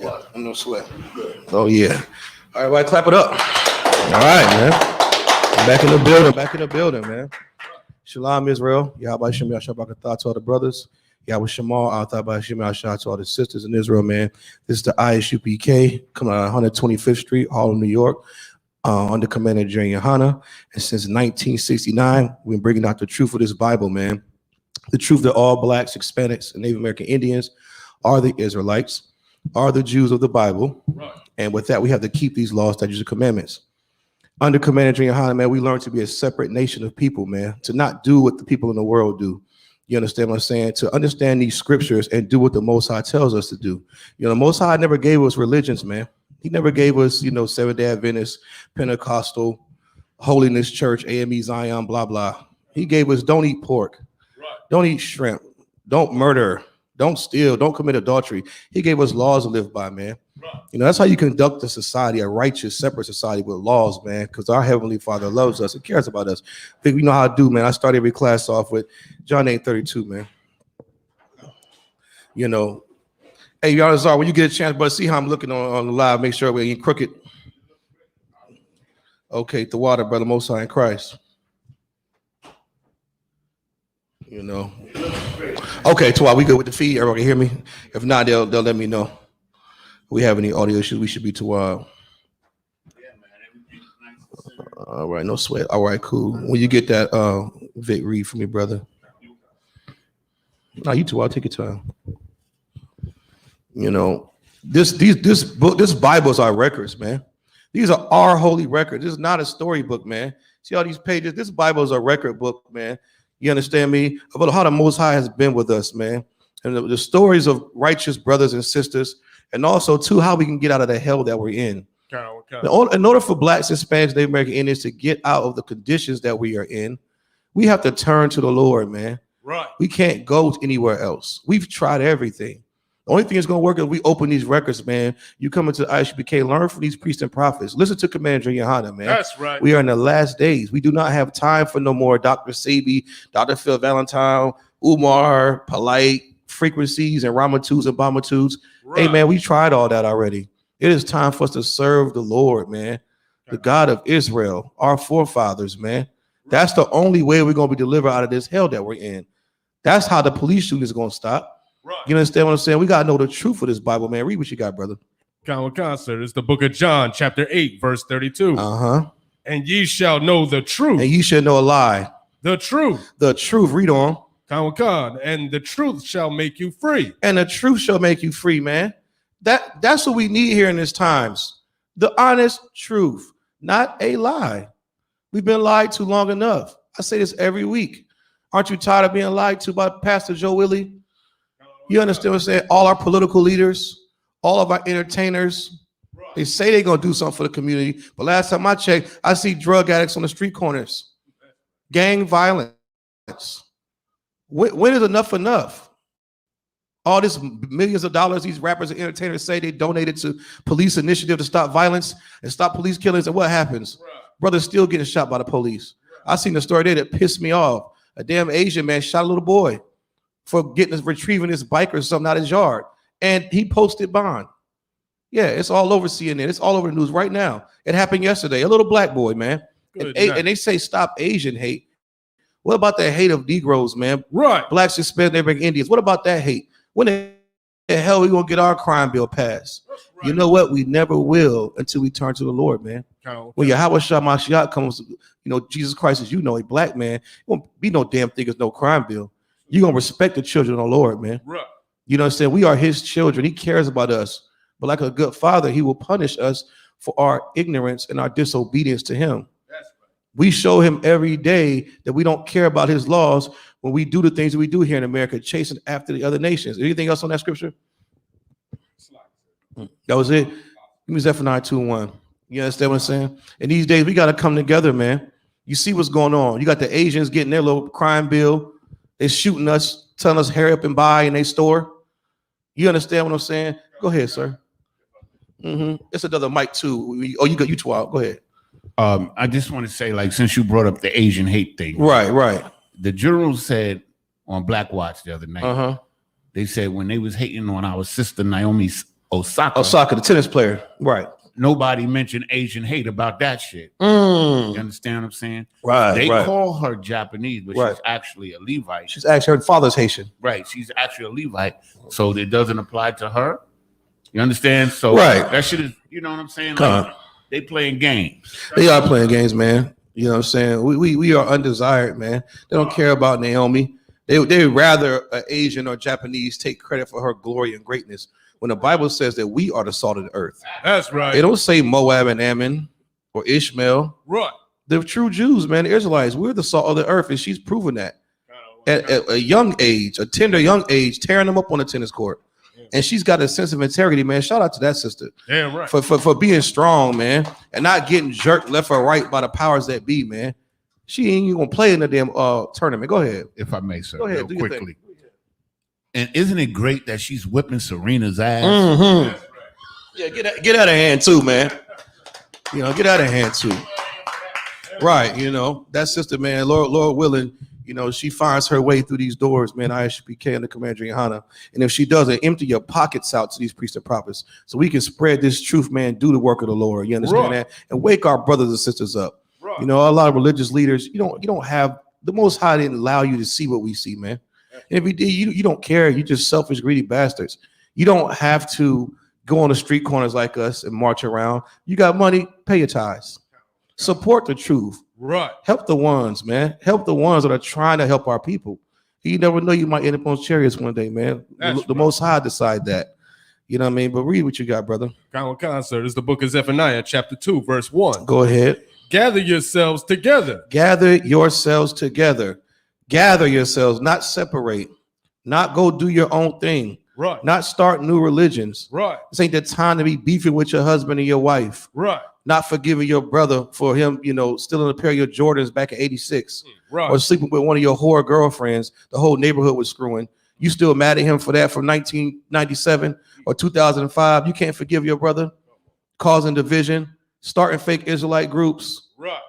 Yeah, no sweat. Good. Oh yeah. All right, everybody, clap it up. All right, man. Back in the building, man. Shalom, Israel. Yahweh Shem Yahshabakatah to all the brothers. Yahweh Shemal, Al-Thabah Shem Yahshah to all the sisters in Israel, man. This is the Isupk coming out of 125th Street, Harlem, New York, under Commander General Yohana. And since 1969, we've been bringing out the truth of this Bible, man. The truth that all blacks, Hispanics, and Native American Indians are the Israelites, are the Jews of the Bible. Right. And with that, we have to keep these laws, statutes, and commandments. Under Commander General Yohana, man, we learned to be a separate nation of people, man, to not do what the people in the world do. You understand what I'm saying? To understand these scriptures and do what the Most High tells us to do. You know, the Most High never gave us religions, man. He never gave us, Seventh-day Adventist, Pentecostal, Holiness Church, AME Zion, blah, blah. He gave us don't eat pork. Don't eat shrimp. Don't murder. Don't steal. Don't commit adultery. He gave us laws to live by, man. That's how you conduct a society, a righteous, separate society with laws, man, because our Heavenly Father loves us and cares about us. I think we know how to do, man. I start every class off with John 8:32, man. Hey, y'all, Zar, when you get a chance, but see how I'm looking on the live, make sure we ain't crooked. Okay, the water, brother, Most High in Christ. Okay, Twa, we good with the feed? Everyone can hear me? If not, they'll let me know. If we have any audio issues, we should be Twa. All right, no sweat. All right, cool. When you get that, Vic, read for me, brother. No, you Twa, take your time. This Bible is our records, man. These are our holy records. This is not a storybook, man. See all these pages? This Bible is a record book, man. You understand me? About how the Most High has been with us, man. And the stories of righteous brothers and sisters, and also, too, how we can get out of the hell that we're in. In order for blacks, Hispanics, Native American Indians to get out of the conditions that we are in, we have to turn to the Lord, man. Right. We can't go anywhere else. We've tried everything. The only thing that's going to work is we open these records, man. You come into Isupk, learn from these priests and prophets. Listen to Commander Yohana, man. That's right. We are in the last days. We do not have time for no more Dr. Sabi, Dr. Phil Valentine, Umar, Polite, Frequencies, and Ramatudes and Bamatudes. Right. Hey, man, we tried all that already. It is time for us to serve the Lord, man, the God of Israel, our forefathers, man. That's the only way we're going to be delivered out of this hell that we're in. That's how the police shooting is going to stop. Right. You understand what I'm saying? We got to know the truth of this Bible, man. Read what you got, brother. Sir. It's the book of John, chapter 8, verse 32. And ye shall know the truth. And ye shall know a lie. The truth. The truth. Read on. And the truth shall make you free. And the truth shall make you free, man. That's what we need here in these times. The honest truth, not a lie. We've been lied to long enough. I say this every week. Aren't you tired of being lied to by Pastor Joe Willie? You understand what I'm saying? All our political leaders, all of our entertainers, they say they're going to do something for the community. But last time I checked, I see drug addicts on the street corners, gang violence. When is enough? All this millions of dollars these rappers and entertainers say they donated to police initiative to stop violence and stop police killings. And what happens? Brothers still getting shot by the police. I seen a story there that pissed me off. A damn Asian man shot a little boy for retrieving his bike or something out of his yard. And he posted bond. Yeah, it's all over CNN. It's all over the news right now. It happened yesterday. A little black boy, man. And they say stop Asian hate. What about that hate of Negroes, man? Right. Blacks, Hispanic, Indians. What about that hate? When the hell are we going to get our crime bill passed? Right. You know what? We never will until we turn to the Lord, man. When Yahweh Shah Mashiach comes, Jesus Christ, as a black man, it won't be no damn thing as no crime bill. You're going to respect the children of the Lord, man. Right. You know what I'm saying? We are his children. He cares about us. But like a good father, he will punish us for our ignorance and our disobedience to him. That's right. We show him every day that we don't care about his laws when we do the things that we do here in America, chasing after the other nations. Anything else on that scripture? That was it. Give me Zephaniah 2:1. You understand what I'm saying? And these days, we got to come together, man. You see what's going on. You got the Asians getting their little crime bill. They're shooting us, telling us hurry up and buy in their store. You understand what I'm saying? Go ahead, sir. It's another mic too. Oh, you two out. Go ahead. I just want to say, since you brought up the Asian hate thing. Right. The general said on Black Watch the other night, they said when they was hating on our sister Naomi's Osaka, the tennis player. Right. Nobody mentioned Asian hate about that shit. You understand what I'm saying? Right. They call her Japanese, but she's actually a Levite. She's actually, her father's Haitian. Right. She's actually a Levite. So it doesn't apply to her. You understand? So that shit is, you know what I'm saying? Like, they playing games. They are playing games, man. You know what I'm saying? We are undesired, man. They don't care about Naomi. They rather an Asian or Japanese take credit for her glory and greatness, when the Bible says that we are the salt of the earth. That's right. They don't say Moab and Ammon or Ishmael. Right. The true Jews, man, the Israelites, we're the salt of the earth, and she's proven that at a young age, a tender young age, tearing them up on the tennis court. And she's got a sense of integrity, man. Shout out to that sister. Damn right. For being strong, man, and not getting jerked left or right by the powers that be, man. She ain't even gonna play in the damn tournament. Go ahead. If I may, sir, Go ahead, real quickly. And isn't it great that she's whipping Serena's ass? Mm-hmm. Yeah, get out of hand too, man. You know, get out of hand too. Right, you know, that sister, man, Lord willing, you know, she finds her way through these doors, man. ISUPK and the Commander Johanna. And if she doesn't, empty your pockets out to these priests and prophets so we can spread this truth, man, do the work of the Lord. You understand that? And wake our brothers and sisters up. You know, a lot of religious leaders, you don't have, the Most High didn't allow you to see what we see, man. And if you did, you don't care. You just selfish, greedy bastards. You don't have to go on the street corners like us and march around. You got money, pay your tithes. Support the truth. Right. Help the ones, man. Help the ones that are trying to help our people. You never know, you might end up on chariots one day, man. The Most High decide that. You know what I mean? But read what you got, brother. Sir. This is the book of Zephaniah, chapter 2, verse 1. Go ahead. Gather yourselves together. Gather yourselves together. Gather yourselves, not separate, not go do your own thing. Right. Not start new religions. Right. This ain't the time to be beefing with your husband and your wife. Right. Not forgiving your brother for him, you know, stealing a pair of your Jordans back in 86. Right. Or sleeping with one of your whore girlfriends. The whole neighborhood was screwing. You still mad at him for that from 1997 or 2005. You can't forgive your brother. Causing division. Starting fake Israelite groups. Right.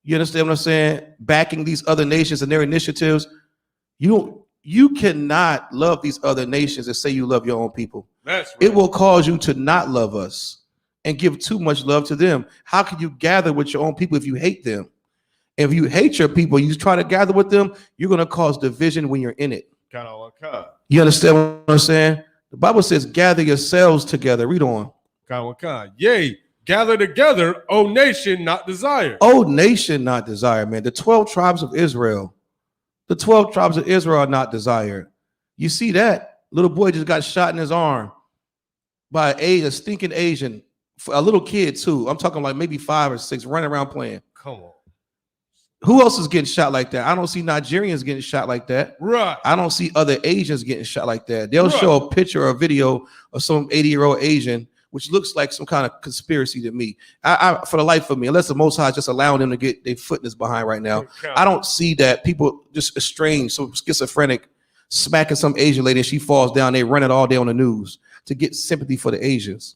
You understand what I'm saying? Backing these other nations and their initiatives. You cannot love these other nations and say you love your own people. That's right. It will cause you to not love us and give too much love to them. How can you gather with your own people if you hate them? If you hate your people, you try to gather with them, you're going to cause division when you're in it. You understand what I'm saying? The Bible says, gather yourselves together. Read on. Yea, gather together, O nation not desired. O nation not desired, man. The 12 tribes of Israel. The 12 tribes of Israel are not desired. You see that? Little boy just got shot in his arm by a stinking Asian, a little kid too. I'm talking like maybe 5 or 6 running around playing. Come on. Who else is getting shot like that? I don't see Nigerians getting shot like that. Right. I don't see other Asians getting shot like that. They'll show a picture or a video of some 80-year-old Asian, which looks like some kind of conspiracy to me. I for the life of me, unless the Most High is just allowing them to get their foot in his behind right now, I don't see that people just estranged, so schizophrenic, smacking some Asian lady and she falls down. They run it all day on the news to get sympathy for the Asians.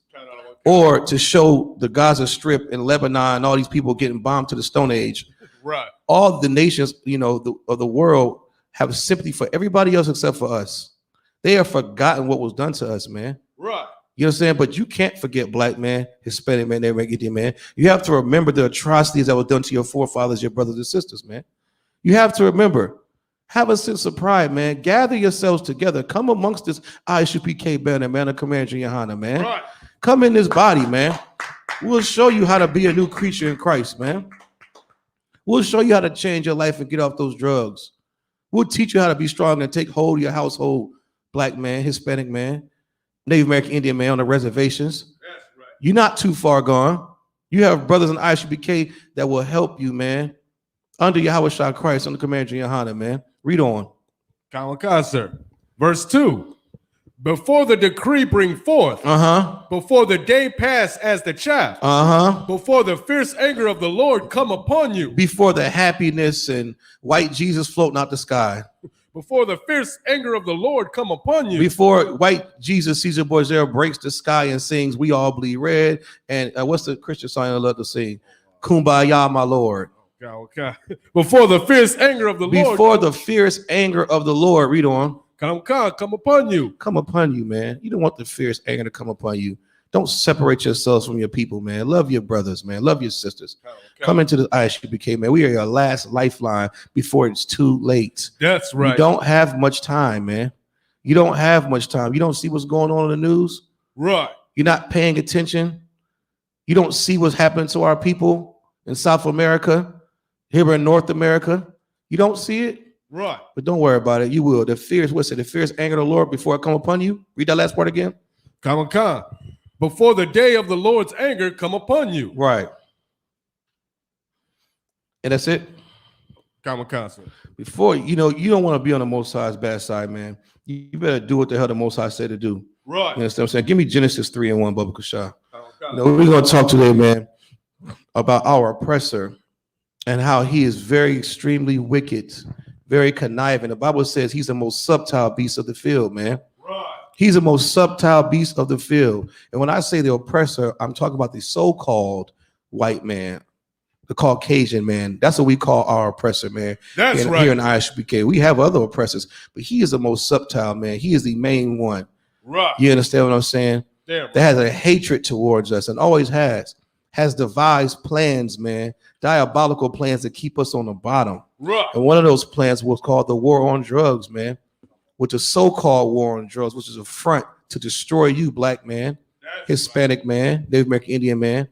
Or to show the Gaza Strip in Lebanon, all these people getting bombed to the Stone Age. Right. All the nations, you know, of the world have sympathy for everybody else except for us. They have forgotten what was done to us, man. Right. You know what I'm saying? But you can't forget black man, Hispanic man, Indian man. You have to remember the atrocities that were done to your forefathers, your brothers and sisters, man. You have to remember. Have a sense of pride, man. Gather yourselves together. Come amongst this ISUPK banner, man, of Commander Johanna, man. Right. Come in this body, man. We'll show you how to be a new creature in Christ, man. We'll show you how to change your life and get off those drugs. We'll teach you how to be strong and take hold of your household, black man, Hispanic man, Native American Indian man on the reservations. That's right. You're not too far gone. You have brothers in ISUPK that will help you, man. Under Yahweh Shah Christ, under Commander Johanna, man. Read on. Sir. Verse 2. Before the decree bring forth, before the day pass as the chaff, before the fierce anger of the Lord come upon you, before the happiness and white Jesus floating out the sky, before the fierce anger of the Lord come upon you, before white Jesus Caesar Borgia breaks the sky and sings "We All Bleed Red," and what's the Christian song I love to sing? "Kumbaya, my Lord." Before the fierce anger of the Lord, before the fierce anger of the Lord. Read on. Come upon you. Come upon you, man. You don't want the fierce anger to come upon you. Don't separate yourselves from your people, man. Love your brothers, man. Love your sisters. Come into the ISUPK, man. We are your last lifeline before it's too late. That's right. You don't have much time, man. You don't have much time. You don't see what's going on in the news. Right. You're not paying attention. You don't see what's happening to our people in South America, here in North America. You don't see it. Right. But don't worry about it. You will. The fierce anger of the Lord before it come upon you. Read that last part again. Come. Before the day of the Lord's anger come upon you. Right. And that's it. Come, sir. Before, you don't want to be on the Most High's bad side, man. You better do what the hell the Most High said to do. Right. You understand what I'm saying? Give me Genesis 3:1, Bubba Kashah. We're going to talk today, man, about our oppressor and how he is very extremely wicked, very conniving. The Bible says he's the most subtle beast of the field, man. Right. He's the most subtle beast of the field. And when I say the oppressor, I'm talking about the so-called white man, the Caucasian man. That's what we call our oppressor, man. That's right. Here in ISUPK, we have other oppressors, but he is the most subtle, man. He is the main one. Right. You understand what I'm saying? Damn right. That has a hatred towards us and always has devised plans, man, diabolical plans to keep us on the bottom. Right. And one of those plans was called the war on drugs, man, which is so-called war on drugs, which is a front to destroy you, black man, Hispanic man, Native American Indian man.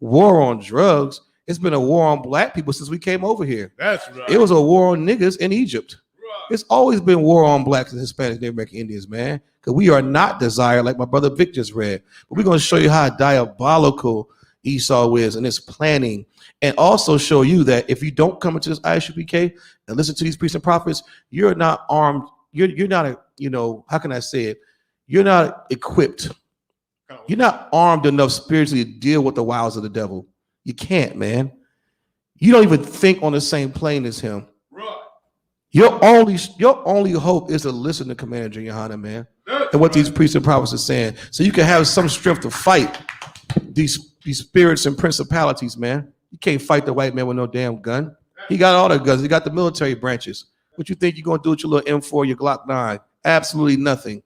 War on drugs. It's been a war on black people since we came over here. That's right. It was a war on niggas in Egypt. Right. It's always been war on blacks and Hispanics, Native American Indians, man, because we are not desired, like my brother Vic just read. But we're going to show you how diabolical Esau is and its planning, and also show you that if you don't come into this ISUPK and listen to these priests and prophets, you're not armed. You're not, how can I say it? You're not equipped. You're not armed enough spiritually to deal with the wiles of the devil. You can't, man. You don't even think on the same plane as him. Right. Your only hope is to listen to Commander Johanna, man, and what these priests and prophets are saying, so you can have some strength to fight these spirits and principalities, man. You can't fight the white man with no damn gun. He got all the guns. He got the military branches. What you think you're going to do with your little M4, your Glock 9? Absolutely nothing.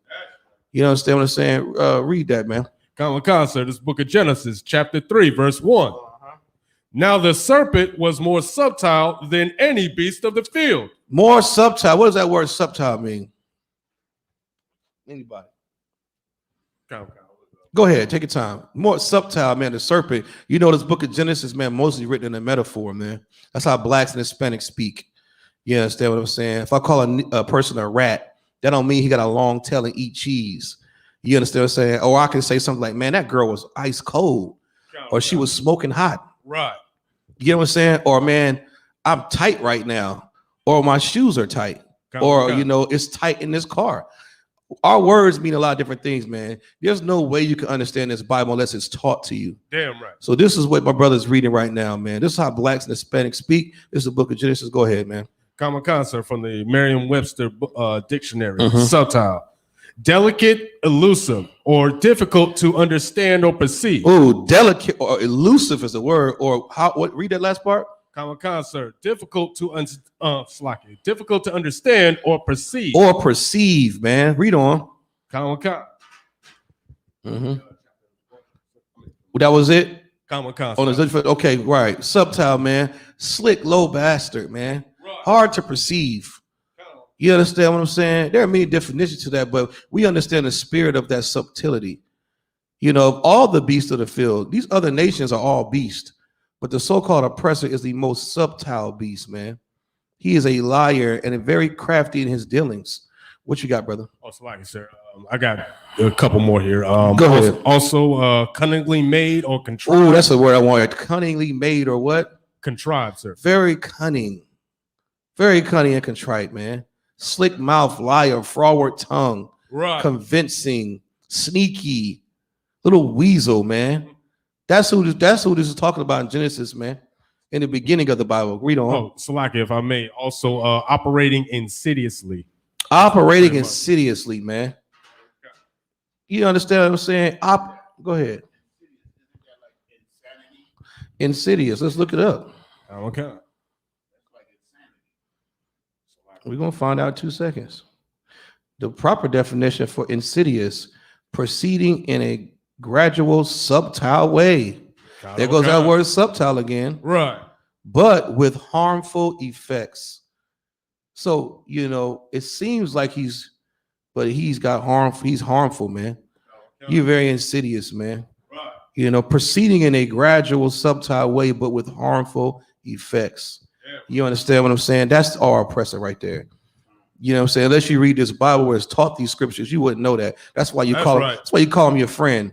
You understand what I'm saying? Read that, man. Come, sir. This book of Genesis, chapter 3, verse 1. Now the serpent was more subtle than any beast of the field. More subtle. What does that word subtle mean? Anybody? Go ahead, take your time. More subtle, man. The serpent. This book of Genesis, man, mostly written in a metaphor, man. That's how blacks and Hispanics speak. You understand what I'm saying? If I call a person a rat, that don't mean he got a long tail and eat cheese. You understand what I'm saying? Or I can say something like, man, that girl was ice cold, or she was smoking hot. Right. You know what I'm saying? Or, man, I'm tight right now, or my shoes are tight, or it's tight in this car. Our words mean a lot of different things, man. There's no way you can understand this Bible unless it's taught to you. Damn right. So this is what my brother's reading right now, man. This is how blacks and Hispanics speak. This is the book of Genesis. Go ahead, man. Common sir, from the Merriam-Webster dictionary. Subtle, delicate, elusive, or difficult to understand or perceive. Oh, delicate or elusive is the word. Or how? What? Read that last part. Common sir, difficult to difficult to understand or perceive. Or perceive, man. Read on. Common. Mm-hmm. That was it. Common. Okay, right. Subtle, man. Slick, low bastard, man. Right. Hard to perceive. You understand what I'm saying? There are many definitions to that, but we understand the spirit of that subtlety. Of all the beasts of the field, these other nations are all beasts, but the so-called oppressor is the most subtle beast, man. He is a liar and very crafty in his dealings. What you got, brother? Sir. I got a couple more here. Go ahead. Also, cunningly made or contrived. Oh, that's the word I wanted. Cunningly made or what? Contrived, sir. Very cunning and contrite, man. Slick mouth, liar, froward tongue, right? Convincing, sneaky, little weasel, man. That's who this is talking about in Genesis, man. In the beginning of the Bible. Read on. Oh, Salaki, if I may. Also, operating insidiously. Operating insidiously, man. You understand what I'm saying? Go ahead. Insidious. Let's look it up. Okay. We're going to find out in 2 seconds. The proper definition for insidious, proceeding in a gradual, subtle way. There goes that word subtle again. Right. But with harmful effects. So, it seems like he's harmful, man. You're very insidious, man. Right. Proceeding in a gradual, subtle way, but with harmful effects. Yeah. You understand what I'm saying? That's our oppressor right there. You know what I'm saying? Unless you read this Bible where it's taught these scriptures, you wouldn't know that. That's why you call him your friend.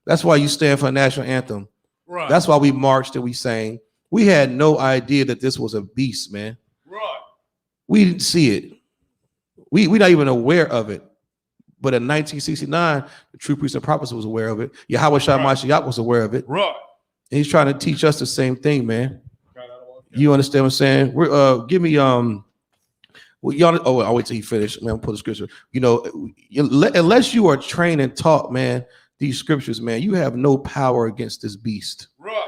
That's why you stand for the national anthem. Right. That's why we marched and we sang. We had no idea that this was a beast, man. Right. We didn't see it. We're not even aware of it. But in 1969, the true priest and prophets was aware of it. Yahweh Shai Mashiach was aware of it. Right. And he's trying to teach us the same thing, man. You understand what I'm saying? We're give me well, y'all. Oh, I'll wait till he finished. Man, I'll put the scripture. Unless you are trained and taught, man, these scriptures, man, you have no power against this beast. Right.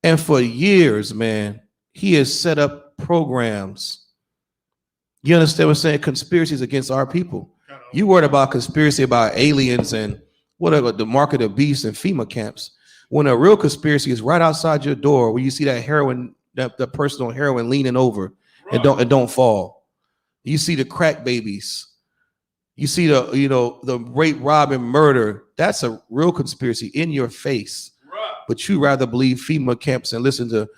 And for years, man, he has set up programs. You understand what I'm saying? Conspiracies against our people. You worried about conspiracy about aliens and whatever, the mark of the beast and FEMA camps. When a real conspiracy is right outside your door, where you see that heroin, that person on heroin leaning over and don't fall. You see the crack babies. You see the rape, rob, and murder. That's a real conspiracy in your face. Right. But you rather believe FEMA camps and listen to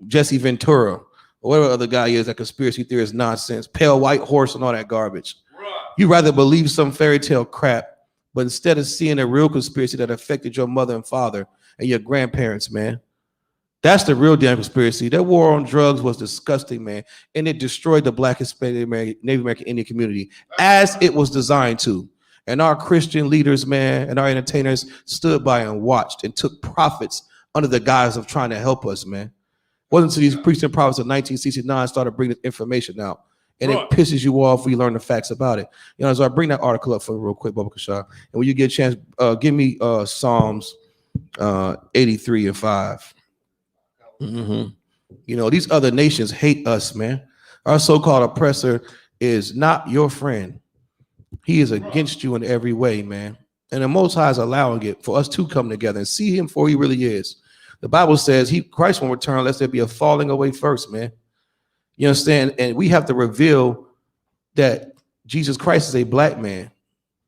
Jesse Ventura or whatever other guy is, that conspiracy theorist nonsense, pale white horse and all that garbage. Right. You rather believe some fairy tale crap, but instead of seeing a real conspiracy that affected your mother and father and your grandparents, man. That's the real damn conspiracy. That war on drugs was disgusting, man. And it destroyed the Black, Hispanic, Native American Indian community as it was designed to. And our Christian leaders, man, and our entertainers stood by and watched and took profits under the guise of trying to help us, man. Wasn't until these priests and prophets of 1969 started bringing information out. And it pisses you off when you learn the facts about it. So I bring that article up for you real quick, Baba Kasha. And when you get a chance, give me Psalms 83 and 5. Mm-hmm. These other nations hate us, man. Our so-called oppressor is not your friend. He is against you in every way, man. And the Most High is allowing it for us to come together and see him for he really is. The Bible says Christ won't return unless there be a falling away first, man. You understand? And we have to reveal that Jesus Christ is a black man.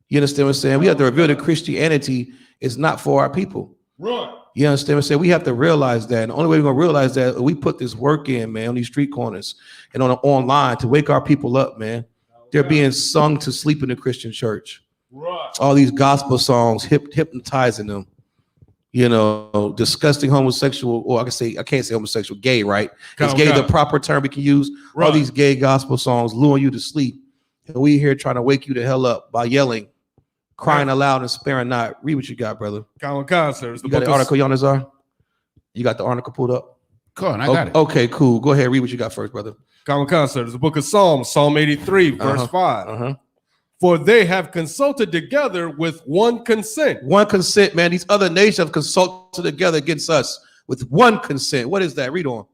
You understand what I'm saying? We have to reveal that Christianity is not for our people. Right. You understand what I'm saying? We have to realize that. And the only way we're going to realize that, we put this work in, man, on these street corners and online to wake our people up, man. They're being sung to sleep in the Christian church. Right. All these gospel songs, hypnotizing them. Disgusting homosexual, or I can't say homosexual, gay, right? Is gay the proper term we can use? Right. All these gay gospel songs luring you to sleep. And we here trying to wake you the hell up by yelling, crying aloud and sparing not. Read what you got, brother. Sir. You got the article, Yanazar? You got the article pulled up? Come on, I got it. Okay, cool. Go ahead, read what you got first, brother. Sir. There's the book of Psalms, Psalm 83, verse 5. For they have consulted together with one consent. One consent, man. These other nations have consulted together against us with one consent. What is that? Read on.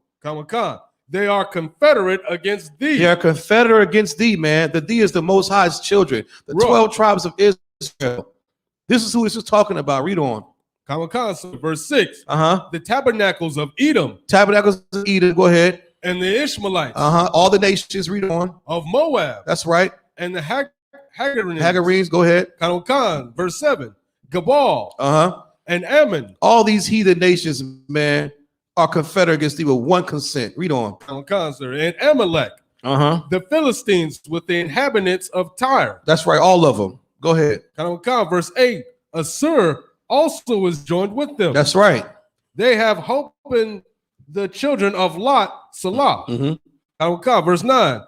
They are confederate against thee. They are confederate against thee, man. The thee is the Most High's children, the 12 tribes of Israel. This is who this is talking about. Read on. Verse 6. The tabernacles of Edom. Tabernacles of Edom. Go ahead. And the Ishmaelites. All the nations. Read on. Of Moab. That's right. And the Hagarenes. Hagarenes. Go ahead. Verse 7. Gabal. And Ammon. All these heathen nations, man, are confederate against thee with one consent. Read on. And Amalek. The Philistines with the inhabitants of Tyre. That's right. All of them. Go ahead. Verse 8. Assur also was joined with them. That's right. They have hope in the children of Lot, Salah. Verse 9.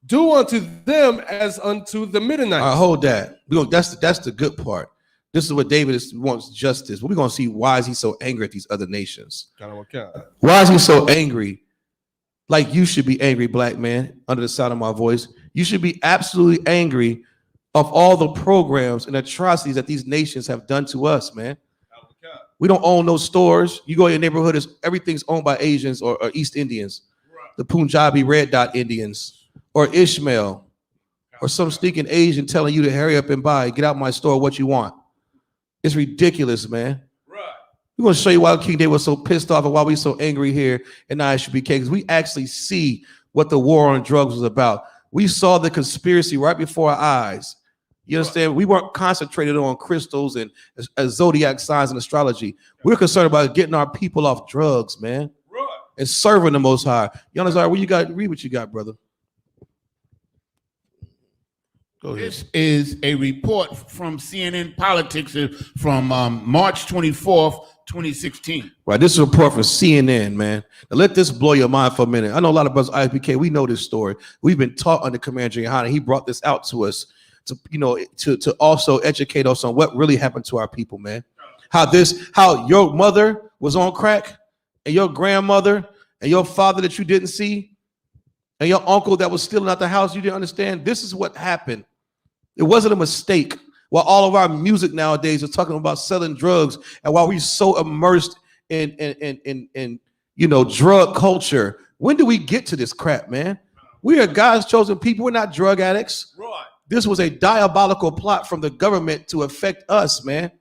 Do unto them as unto the Midianites. Hold that. That's the good part. This is what David wants justice. We're going to see why is he so angry at these other nations. Why is he so angry? Like you should be angry, black man, under the sound of my voice. You should be absolutely angry of all the programs and atrocities that these nations have done to us, man. We don't own no stores. You go in your neighborhood, everything's owned by Asians or East Indians, the Punjabi Red Dot Indians, or Ishmael, or some sneaking Asian telling you to hurry up and buy, get out my store, what you want. It's ridiculous, man. Right. We're going to show you why King David was so pissed off and why we so angry here in Isupk, because we actually see what the war on drugs was about. We saw the conspiracy right before our eyes. You understand? We weren't concentrated on crystals and zodiac signs and astrology. We're concerned about getting our people off drugs, man, and serving the Most High. You understand? What you got? Read what you got, brother. Go ahead. This is a report from CNN Politics from March 24th, 2016. Right, this is a report from CNN, man. Now let this blow your mind for a minute. I know a lot of brothers IPK. We know this story. We've been taught under Commander Johanna. He brought this out to us to also educate us on what really happened to our people, man. How your mother was on crack, and your grandmother, and your father that you didn't see, and your uncle that was stealing out the house you didn't understand. This is what happened. It wasn't a mistake. While all of our music nowadays is talking about selling drugs, and while we're so immersed in drug culture, when do we get to this crap, man? We are God's chosen people. We're not drug addicts. Right. This was a diabolical plot from the government to affect us, man.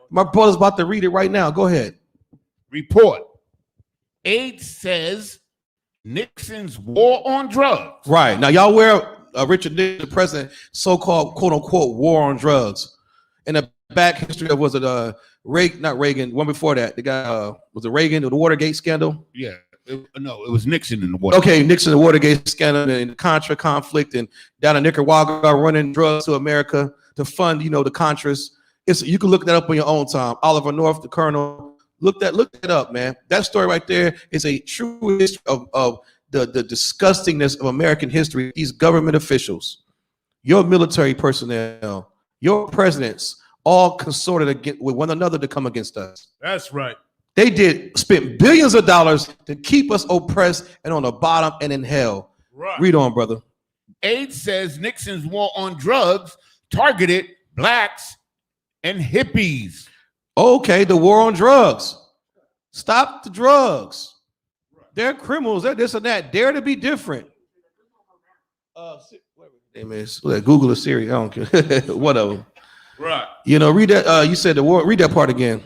My brother's about to read it right now. Go ahead. Report. Aide says Nixon's war on drugs. Right. Now, y'all aware Richard Nixon, the president, so-called quote-unquote war on drugs. In the back history of, was it Reagan, not Reagan, one before that, the guy, was it Reagan, the Watergate scandal? Yeah. No, it was Nixon in the Watergate. Okay, Nixon, the Watergate scandal, and the Contra conflict, and down in Nicaragua running drugs to America to fund, the Contras. You can look that up on your own time. Oliver North, the colonel, look that up, man. That story right there is a true history of the disgustingness of American history. These government officials, your military personnel, your presidents, all consorted with one another to come against us. That's right. They spent billions of dollars to keep us oppressed and on the bottom and in hell. Right. Read on, brother. Aide says Nixon's war on drugs targeted blacks and hippies. Okay, the war on drugs. Stop the drugs. They're criminals. They're this and that. Dare to be different. Google or Siri. I don't care. One of them. Right. Read that. You said the war. Read that part again.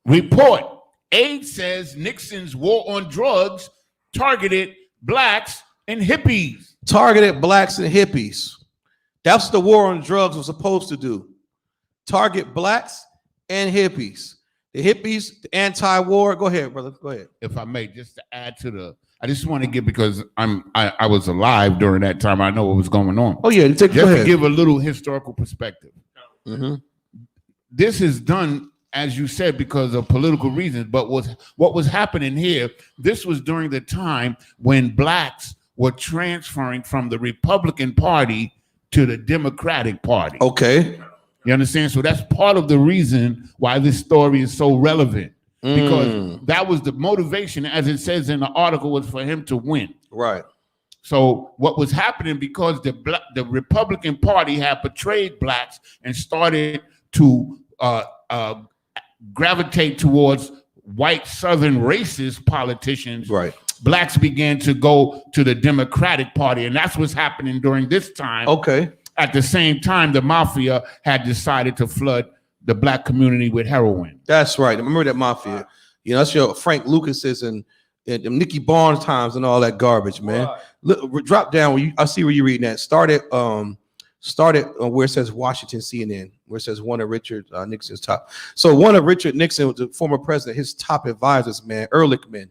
Report. Aide says Nixon's war on drugs targeted blacks and hippies. Targeted blacks and hippies. That's what the war on drugs was supposed to do. Target blacks and hippies. The hippies, the anti-war. Go ahead, brother. Go ahead. If I may, just to add to I just want to give, because I was alive during that time. I know what was going on. Oh yeah, just to give a little historical perspective. Mm-hmm. This is done, as you said, because of political reasons. But what was happening here? This was during the time when blacks were transferring from the Republican Party to the Democratic Party. Okay. You understand? So that's part of the reason why this story is so relevant, because that was the motivation, as it says in the article, was for him to win. Right. So what was happening, because the Republican Party had betrayed blacks and started to gravitate towards white Southern racist politicians. Right. Blacks began to go to the Democratic Party, and that's what's happening during this time. Okay. At the same time, the mafia had decided to flood the black community with heroin. That's right. I remember that mafia. That's your Frank Lucas's and Nicky Barnes times and all that garbage, man. Right. Look, drop down. I see where you're reading that. Started where it says Washington CNN, where it says one of Richard Nixon's top. So one of Richard Nixon, the former president, his top advisors, man, Ehrlichman.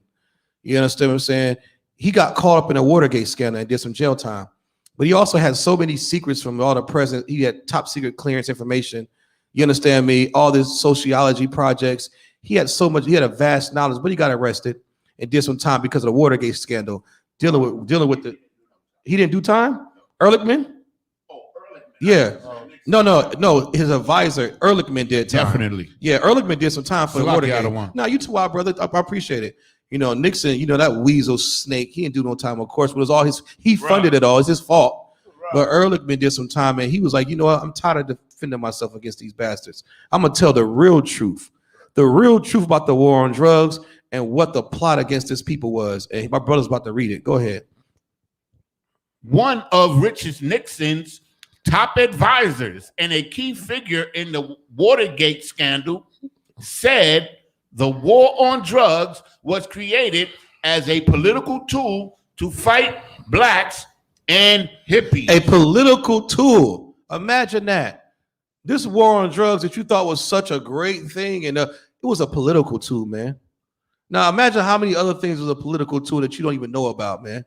You understand what I'm saying? He got caught up in a Watergate scandal and did some jail time. But he also had so many secrets from all the presidents. He had top secret clearance information. You understand me? All these sociology projects. He had so much. He had a vast knowledge, but he got arrested and did some time because of the Watergate scandal. Dealing with the. He didn't do time. Ehrlichman. Oh, Ehrlichman. Yeah. No. His advisor Ehrlichman did time. Definitely. Yeah, Ehrlichman did some time for the Watergate. No, you too wild, brother. I appreciate it. Nixon, that weasel snake, he didn't do no time, of course, but it was all he funded it all. It's his fault. Right. But Ehrlichman did some time, and he was like, what? I'm tired of defending myself against these bastards. I'm going to tell the real truth about the war on drugs and what the plot against this people was. And my brother's about to read it. Go ahead. one of Richard Nixon's top advisors and a key figure in the Watergate scandal, said the war on drugs was created as a political tool to fight blacks and hippies. A political tool. Imagine that. This war on drugs that you thought was such a great thing, and it was a political tool, man. Now imagine how many other things was a political tool that you don't even know about, man.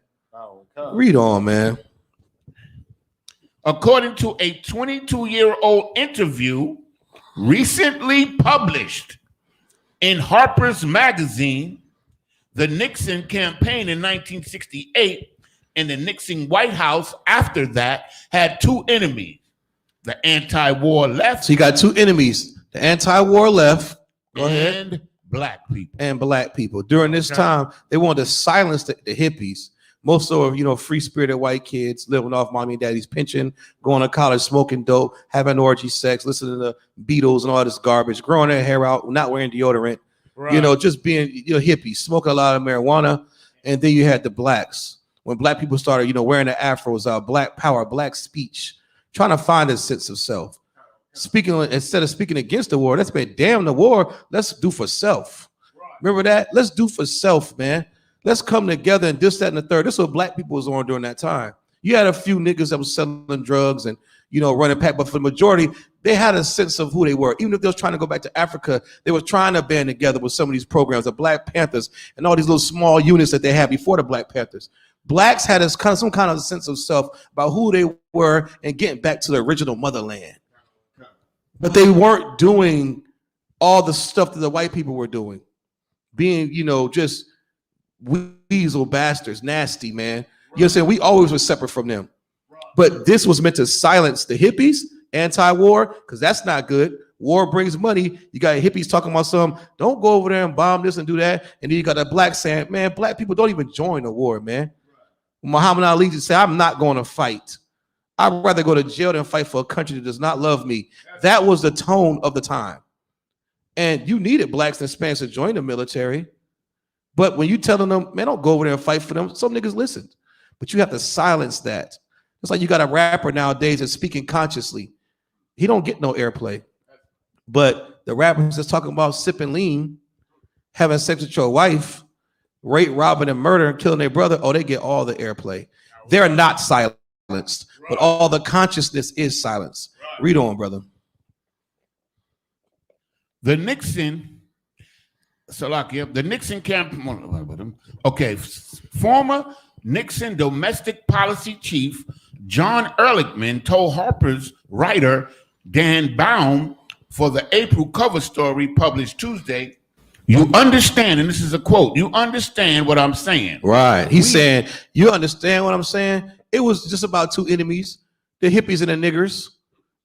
Read on, man. According to a 22-year-old interview recently published in Harper's Magazine, the Nixon campaign in 1968 and the Nixon White House after that had two enemies, the anti-war left. So you got two enemies, the anti-war left and black people. And black people. During this time, they wanted to silence the hippies. Most of, free-spirited white kids living off mommy and daddy's pension, going to college, smoking dope, having orgy sex, listening to Beatles and all this garbage, growing their hair out, not wearing deodorant, right. Just being hippies, smoking a lot of marijuana. And then you had the blacks. When black people started, wearing the afros out, black power, black speech, trying to find a sense of self. Instead of speaking against the war, let's say, damn the war, let's do for self. Remember that? Let's do for self, man. Let's come together and this, that, and the third. This is what black people was on during that time. You had a few niggas that was selling drugs and, running pack, but for the majority, they had a sense of who they were. Even if they was trying to go back to Africa, they were trying to band together with some of these programs, the Black Panthers and all these little small units that they had before the Black Panthers. Blacks had some kind of sense of self about who they were and getting back to the original motherland. But they weren't doing all the stuff that the white people were doing. Being, just weasel bastards, nasty, man. You know what I'm saying? We always were separate from them. But this was meant to silence the hippies, anti-war, because that's not good. War brings money. You got hippies talking about don't go over there and bomb this and do that. And then you got the blacks saying, man, black people don't even join the war, man. Muhammad Ali just said, I'm not going to fight. I'd rather go to jail than fight for a country that does not love me. That was the tone of the time. And you needed blacks and Hispanics to join the military. But when you telling them, man, don't go over there and fight for them, some niggas listened. But you have to silence that. It's like you got a rapper nowadays that's speaking consciously. He don't get no airplay. But the rappers that's talking about sipping lean, having sex with your wife, rape, robbing, and murder, and killing their brother, they get all the airplay. They're not silenced, but all the consciousness is silenced. Read on, brother. The Nixon campaign. Okay, former Nixon domestic policy chief John Ehrlichman told Harper's writer Dan Baum for the April cover story published Tuesday, "You understand," and this is a quote, "you understand what I'm saying." Right. He's saying, you understand what I'm saying? It was just about two enemies, the hippies and the niggers,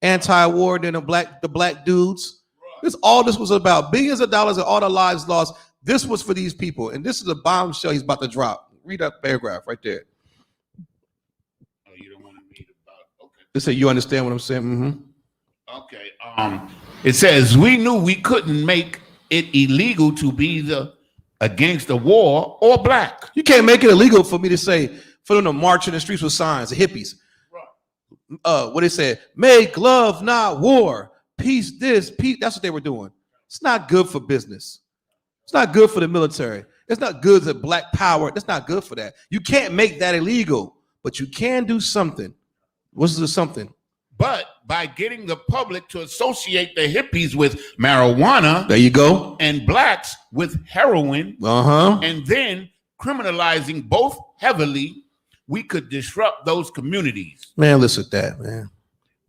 anti-war, then the black dudes. This was about billions of dollars and all the lives lost. This was for these people. And this is a bombshell he's about to drop. Read that paragraph right there. Oh, you don't want to read about, okay. They say, you understand what I'm saying? Mm-hmm. Okay. It says, we knew we couldn't make it illegal to be against the war or black. You can't make it illegal for me to say, for them to march in the streets with signs, the hippies. Right. What they said, make love, not war. Peace, peace. That's what they were doing. It's not good for business. It's not good for the military. It's not good for black power. That's not good for that. You can't make that illegal, but you can do something. What's the something? But by getting the public to associate the hippies with marijuana, there you go, and blacks with heroin, and then criminalizing both heavily, we could disrupt those communities. Man, listen to that, man.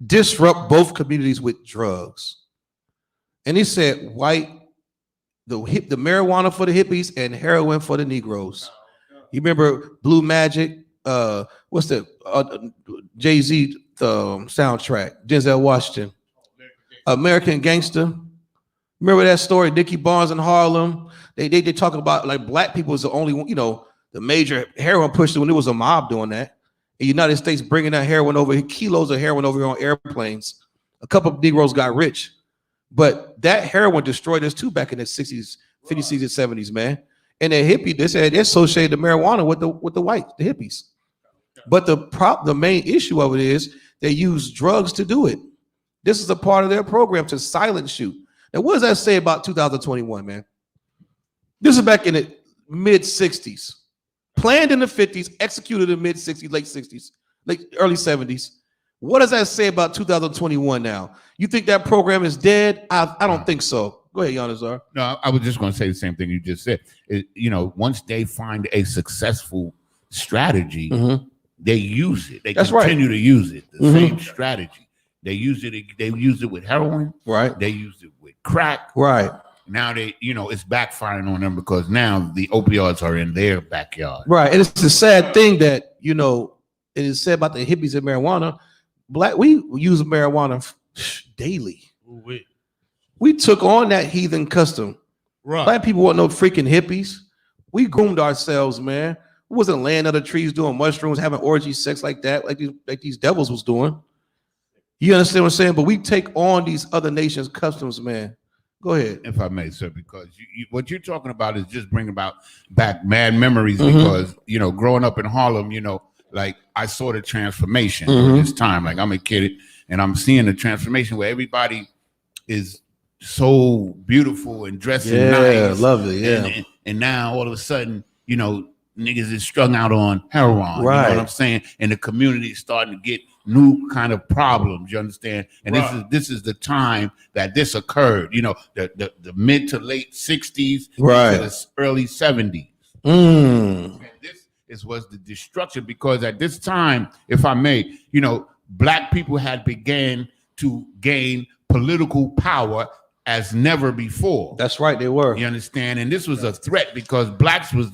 Disrupt both communities with drugs. And he said the marijuana for the hippies and heroin for the Negroes. You remember Blue Magic? What's the Jay-Z soundtrack? Denzel Washington. American Gangster. Remember that story? Dickie Barnes in Harlem. They talk about like black people was the only one, the major heroin pusher when it was a mob doing that. The United States bringing that heroin over, kilos of heroin over here on airplanes. A couple of Negroes got rich, but that heroin destroyed us too back in the 60s, 50s, 60s, 70s, man. And the hippie, they said they associated the marijuana with the whites, the hippies. But the main issue of it is they use drugs to do it. This is a part of their program to silence you. Now, what does that say about 2021, man? This is back in the mid 60s, planned in the 50s, executed in the mid 60s, late 60s, early 70s. What does that say about 2021 now? You think that program is dead? I don't think so. Go ahead, Yanazar. No, I was just going to say the same thing you just said. Once they find a successful strategy, they use it. They continue to use it. The same strategy. They use it. They use it with heroin. Right. They use it with crack. Right. Now it's backfiring on them because now the opioids are in their backyard. Right. And it's a sad thing that, it is said about the hippies and marijuana. We use marijuana daily. We took on that heathen custom. Right. Black people weren't no freaking hippies. We groomed ourselves, man. We wasn't laying under trees doing mushrooms, having orgy sex like that, like these devils was doing. You understand what I'm saying? But we take on these other nations' customs, man. Go ahead. If I may, sir, because what you're talking about is just bringing back mad memories because, growing up in Harlem, like I saw the transformation during this time. Like I'm a kid and I'm seeing the transformation where everybody is so beautiful and dressing nice. Lovely, yeah. And now all of a sudden, niggas is strung out on heroin. Right. You know what I'm saying? And the community is starting to get new kind of problems. You understand? And this is the time that this occurred. The mid to late 60s, right, to the early 70s. And this was the destruction because at this time, if I may, black people had began to gain political power as never before. That's right, they were. You understand? And this was a threat because blacks was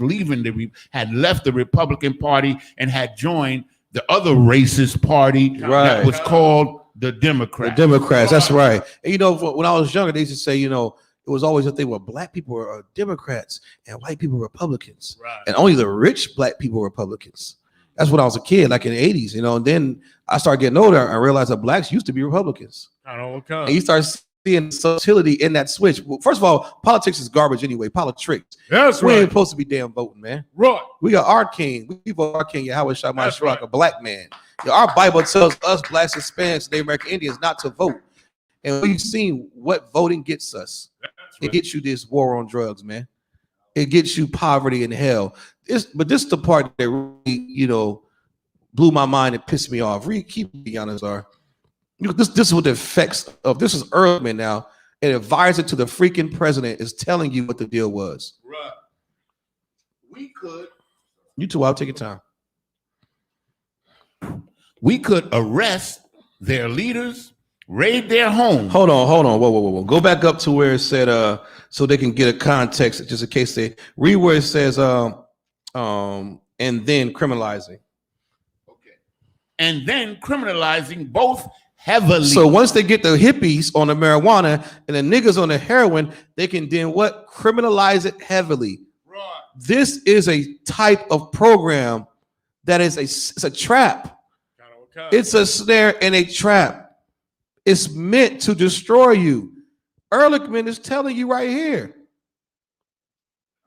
had left the Republican Party and had joined the other racist party that was called the Democrats. The Democrats, that's right. And when I was younger, they used to say, it was always a thing where black people were Democrats and white people were Republicans. Right. And only the rich black people were Republicans. That's when I was a kid, like in the 80s, and then I started getting older and realized that blacks used to be Republicans. And you start seeing subtlety in that switch. Well, first of all, politics is garbage anyway. Politics. That's we right. ain't supposed to be damn voting, man. Right. We got our king. We vote our king, Yahweh Shammai Shrek, a black man. Our Bible tells us blacks, Hispanics, Native American Indians not to vote. And we've seen what voting gets us. It gets you this war on drugs, man. It gets you poverty and hell. But this is the part that really, blew my mind and pissed me off. Keep me honest, This is what the effects of this is early now. An advisor to the freaking president is telling you what the deal was. Right. We could. You too. I'll take your time. We could arrest their leaders, raid their homes. Hold on. Whoa. Go back up to where it said so they can get a context just in case they read where it says and then criminalizing. Okay. And then criminalizing both heavily. So once they get the hippies on the marijuana and the niggas on the heroin, they can then what? Criminalize it heavily. Right. This is a type of program that is it's a trap. Okay. It's a snare and a trap. It's meant to destroy you. Ehrlichman is telling you right here.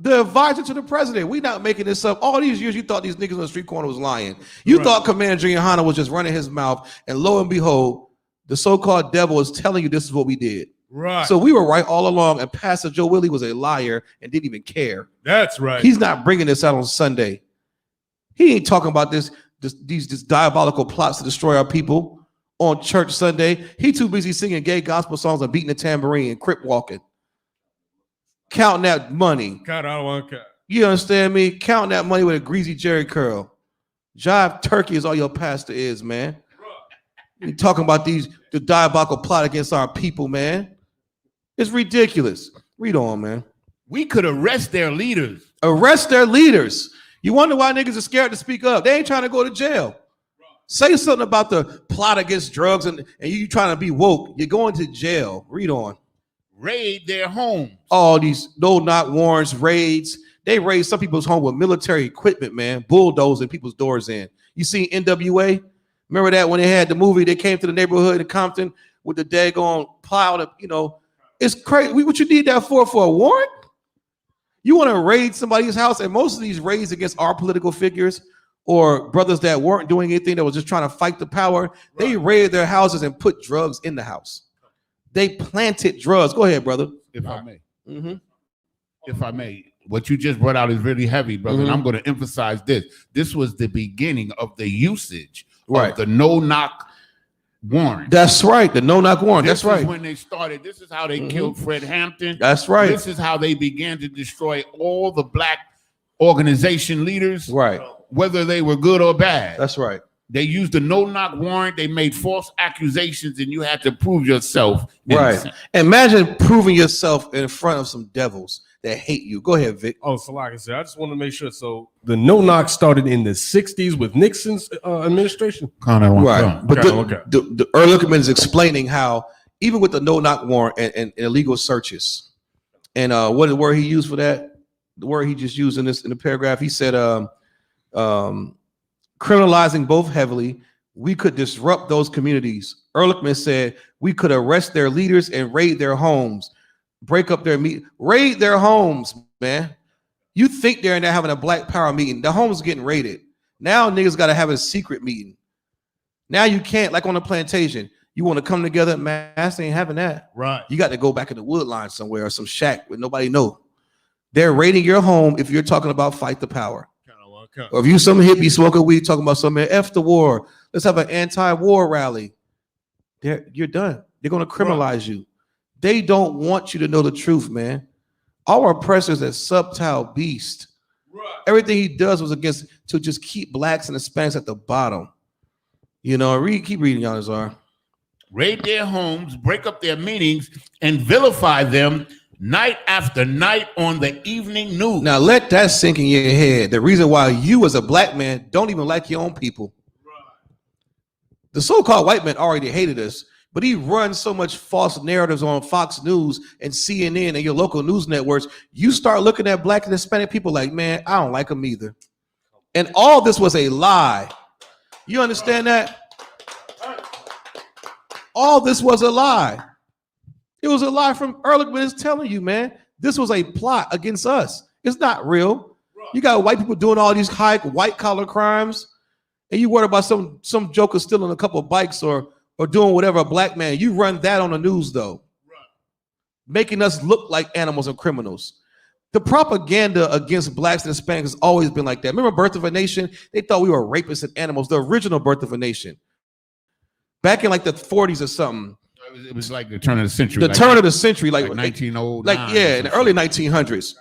The advisor to the president. We're not making this up. All these years, you thought these niggas on the street corner was lying. You thought Commander Giuliani was just running his mouth, and lo and behold, the so-called devil is telling you this is what we did. Right. So we were right all along, and Pastor Joe Willie was a liar and didn't even care. That's right. He's not bringing this out on Sunday. He ain't talking about these diabolical plots to destroy our people on church Sunday. He too busy singing gay gospel songs and beating the tambourine and crip walking. Counting that money. God, I don't want to count. You understand me? Counting that money with a greasy jerry curl. Jive turkey is all your pastor is, man. You talking about the diabolical plot against our people, man. It's ridiculous. Read on, man. We could arrest their leaders. Arrest their leaders. You wonder why niggas are scared to speak up. They ain't trying to go to jail. Say something about the plot against drugs and you trying to be woke. You're going to jail. Read on. Raid their homes. All these no-knock warrants, raids. They raid some people's home with military equipment, man. Bulldozing people's doors in. You see NWA? Remember that when they had the movie, they came to the neighborhood in Compton with the daggone plow, it's crazy. What you need that for a warrant? You want to raid somebody's house, and most of these raids against our political figures or brothers that weren't doing anything, that was just trying to fight the power, they raided their houses and put drugs in the house. They planted drugs. Go ahead, brother. If I may. Mm-hmm. If I may. What you just brought out is really heavy, brother. And I'm going to emphasize this. This was the beginning of the usage of the no-knock warrant. That's right. The no-knock warrant. That's right. This is when they started. This is how they killed Fred Hampton. That's right. This is how they began to destroy all the black organization leaders. Right. Whether they were good or bad. That's right. They used the no-knock warrant. They made false accusations, and you had to prove yourself innocent. Right. Imagine proving yourself in front of some devils that hate you. Go ahead, Vic. Oh, so like I said, I just want to make sure. So the no-knock started in the 60s with Nixon's administration? Right. But the Ehrlichman is explaining how even with the no-knock warrant and illegal searches, and what the word he used for that? The word he just used in the paragraph, he said criminalizing both heavily, we could disrupt those communities. Ehrlichman said we could arrest their leaders and raid their homes, break up their raid their homes, man. You think they're in there having a Black Power meeting. The home's getting raided. Now niggas got to have a secret meeting. Now you can't, like on a plantation, you want to come together, mass ain't having that. Right. You got to go back in the wood line somewhere or some shack where nobody know. They're raiding your home if you're talking about fight the power. Or if you some hippie smoking weed talking about something, F the war, let's have an anti-war rally. You're done. They're going to criminalize you. They don't want you to know the truth, man. Our oppressor is a subtile beast. Everything he does was against to just keep blacks and Hispanics at the bottom. You know, keep reading, Yanazar. Raid their homes, break up their meetings, and vilify them night after night on the evening news. Now let that sink in your head. The reason why you as a black man don't even like your own people. The so-called white man already hated us, but he runs so much false narratives on Fox News and CNN and your local news networks. You start looking at black and Hispanic people like, man, I don't like them either. And all this was a lie. You understand that? All this was a lie. It was a lie from Ehrlichman is telling you, man. This was a plot against us. It's not real. You got white people doing all these high white-collar crimes, and you worry about some joker stealing a couple of bikes or doing whatever, a black man. You run that on the news, though, making us look like animals and criminals. The propaganda against blacks and Hispanics has always been like that. Remember Birth of a Nation? They thought we were rapists and animals, the original Birth of a Nation. Back in like the 40s or something. It was like the turn of the century. The turn of the century, like 1909. Like, yeah, in the early 1900s.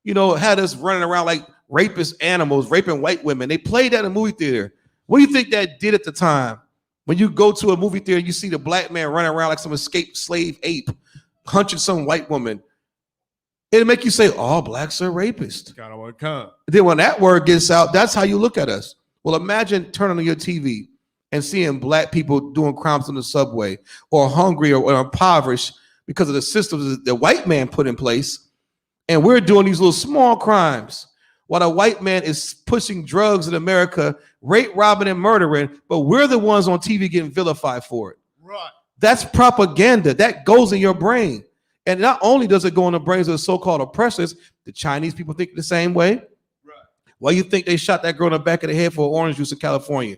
You know, had us running around like rapist animals, raping white women. They played that in a movie theater. What do you think that did at the time? When you go to a movie theater, you see the black man running around like some escaped slave ape, hunching some white woman. It'll make you say, all blacks are rapists. Then when that word gets out, that's how you look at us. Well, imagine turning on your TV and seeing black people doing crimes on the subway or hungry or impoverished because of the systems that the white man put in place. And we're doing these little small crimes while the white man is pushing drugs in America, rape, robbing, and murdering, but we're the ones on TV getting vilified for it. Right. That's propaganda. That goes in your brain. And not only does it go in the brains of the so-called oppressors, the Chinese people think the same way. Right. Why you think they shot that girl in the back of the head for orange juice in California?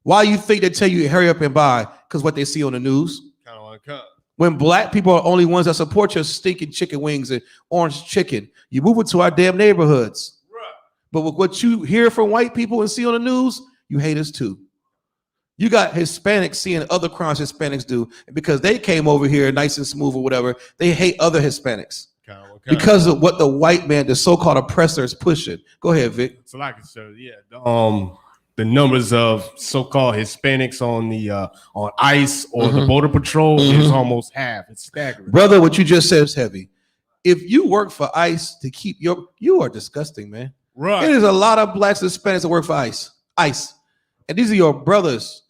Why you think they tell you hurry up and buy? Because what they see on the news. When black people are the only ones that support your stinking chicken wings and orange chicken, you move it to our damn neighborhoods. Right. But with what you hear from white people and see on the news, you hate us too. You got Hispanics seeing other crimes Hispanics do, and because they came over here nice and smooth or whatever, they hate other Hispanics. Because of what the white man, the so-called oppressor, is pushing. Go ahead, Vic. So like I said, yeah. The numbers of so-called Hispanics on the on ICE or the Border Patrol is almost half. It's staggering. Brother, what you just said is heavy. If you work for ICE to keep you are disgusting, man. Right. There's a lot of blacks and Hispanics that work for ICE. And these are your brothers.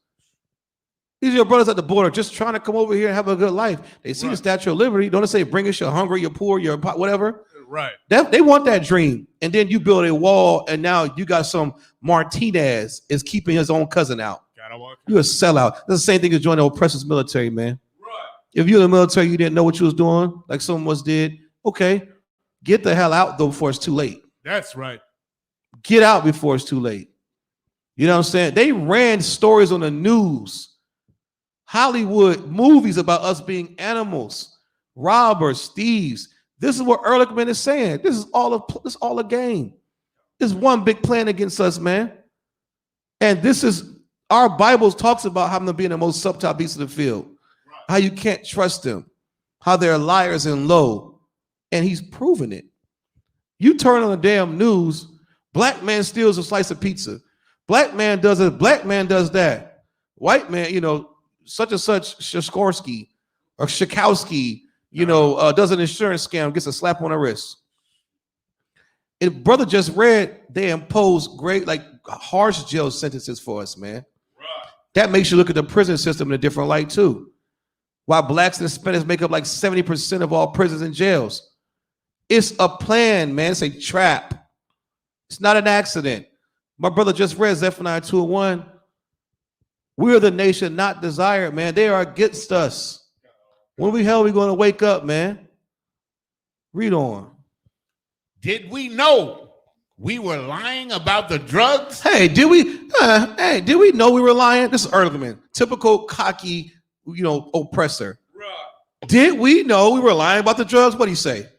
These are your brothers at the border just trying to come over here and have a good life. They see the Statue of Liberty. Don't they say, bring us, you're hungry, you're poor, you're whatever? Right. They want that dream. And then you build a wall, and now you got some Martinez is keeping his own cousin out. You're a sellout. That's the same thing as joining the oppressor's military, man. Right. If you're in the military, you didn't know what you was doing, like some of us did. Okay. Get the hell out, though, before it's too late. That's right. Get out before it's too late. You know what I'm saying? They ran stories on the news, Hollywood movies about us being animals, robbers, thieves. This is what Ehrlichman is saying. This is all a game. It's one big plan against us, man. And this is our Bible talks about how them being the most subtle beasts of the field, how you can't trust them, how they're liars and low, and he's proven it. You turn on the damn news, black man steals a slice of pizza. Black man does it. Black man does that. White man, such and such Shikorsky or Shikowski, does an insurance scam, gets a slap on the wrist. And brother just read they impose great, harsh jail sentences for us, man. Right. That makes you look at the prison system in a different light too. While blacks and Hispanics make up 70% of all prisons and jails. It's a plan, man. It's a trap. It's not an accident. My brother just read Zephaniah 2:1. We're the nation not desired, man. They are against us. When we hell we going to wake up, man? Read on. Did we know we were lying about the drugs? Hey, did we know we were lying? This is Ehrlichman, typical cocky, oppressor. Right. Did we know we were lying about the drugs? What do you say?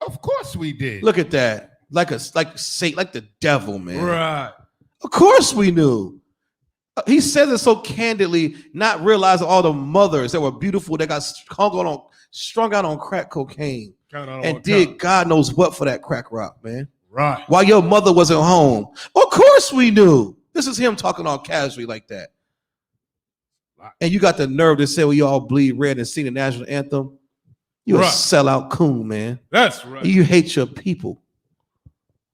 Of course we did. Look at that. Like the devil, man. Right. Of course we knew. He says it so candidly, not realizing all the mothers that were beautiful that got strung out on crack cocaine and did God knows what for that crack rock, man. Right. While your mother wasn't home. Of course we knew. This is him talking all casually like that. And you got the nerve to say we all bleed red and sing the national anthem. You're a sellout coon, man. That's right. You hate your people.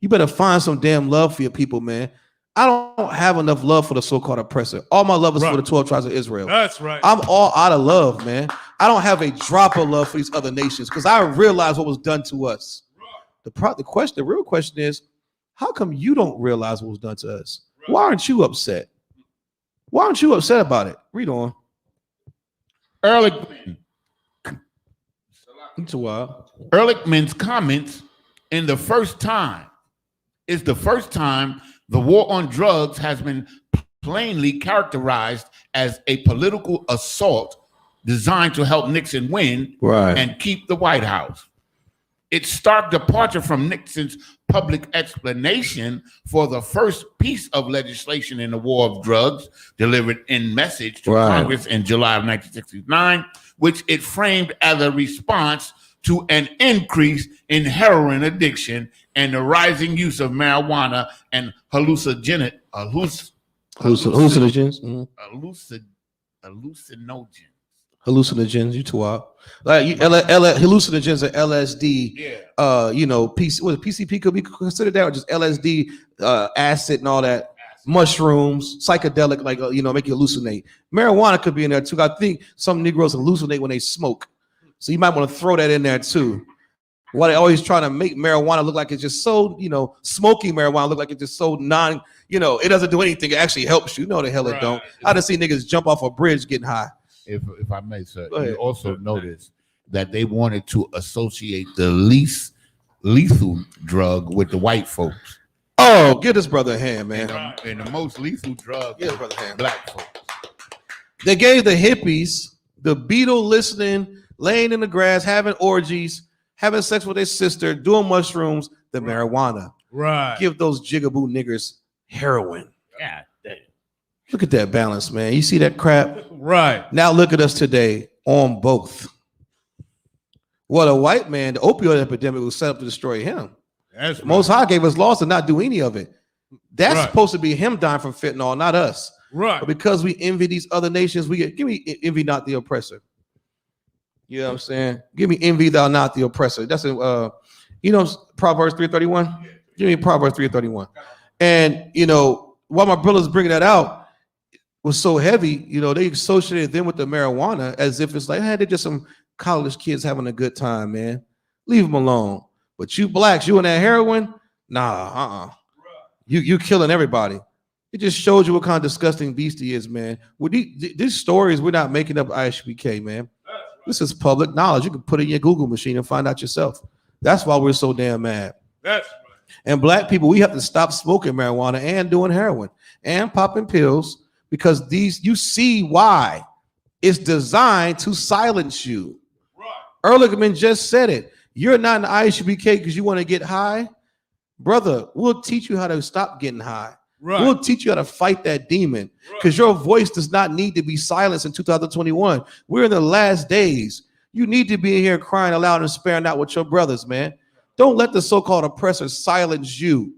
You better find some damn love for your people, man. I don't have enough love for the so-called oppressor. All my love is for the 12 tribes of Israel. That's right. I'm all out of love, man. I don't have a drop of love for these other nations because I realize what was done to us. Right. The real question is, how come you don't realize what was done to us? Right. Why aren't you upset? Why aren't you upset about it? Read on. Ehrlichman's comments is the first time the war on drugs has been plainly characterized as a political assault designed to help Nixon win and keep the White House. Its stark departure from Nixon's public explanation for the first piece of legislation in the war of drugs delivered in message to Congress in July of 1969, which it framed as a response to an increase in heroin addiction and the rising use of marijuana and hallucinogens. Hallucinogens, you too out. Hallucinogens are LSD. PCP could be considered that, or just LSD, acid and all that, mushrooms, psychedelic, make you hallucinate. Marijuana could be in there too. I think some Negroes hallucinate when they smoke, so you might want to throw that in there too. Why they always trying to make marijuana look like it's just so, smoking marijuana look like it's just so it doesn't do anything. It actually helps you. The hell it don't. I done seen niggas jump off a bridge getting high. If I may, sir, you also notice that they wanted to associate the least lethal drug with the white folks. Oh, give this brother a hand, man. And the most lethal drug is black folks. They gave the hippies the Beatle listening, laying in the grass, having orgies, having sex with their sister, doing mushrooms, the marijuana. Right. Give those jigaboo niggers heroin. God damn. Look at that balance, man. You see that crap? Right. Now look at us today on both. Well, the white man, the opioid epidemic was set up to destroy him. That's Most High gave us laws to not do any of it. That's supposed to be him dying from fentanyl, not us. Right. But because we envy these other nations, give me envy, not the oppressor. You know what I'm saying? Give me envy, thou not the oppressor. That's in Proverbs 3:31. Give me Proverbs 3:31. And while my brother's bringing that out, was so heavy, they associated them with the marijuana as if it's like, hey, they're just some college kids having a good time, man. Leave them alone. But you blacks, you and that heroin, nah, You killing everybody. It just shows you what kind of disgusting beast he is, man. With these stories, we're not making up ISUPK, man. This is public knowledge. You can put it in your Google machine and find out yourself. That's why we're so damn mad. That's right. And black people, we have to stop smoking marijuana and doing heroin. and popping pills because you see why. It's designed to silence you. Right. Ehrlichman just said it. You're not in the ISUPK because you want to get high. Brother, we'll teach you how to stop getting high. Right. We'll teach you how to fight that demon because your voice does not need to be silenced in 2021. We're in the last days. You need to be in here crying aloud and sparing out with your brothers, man. Don't let the so-called oppressor silence you.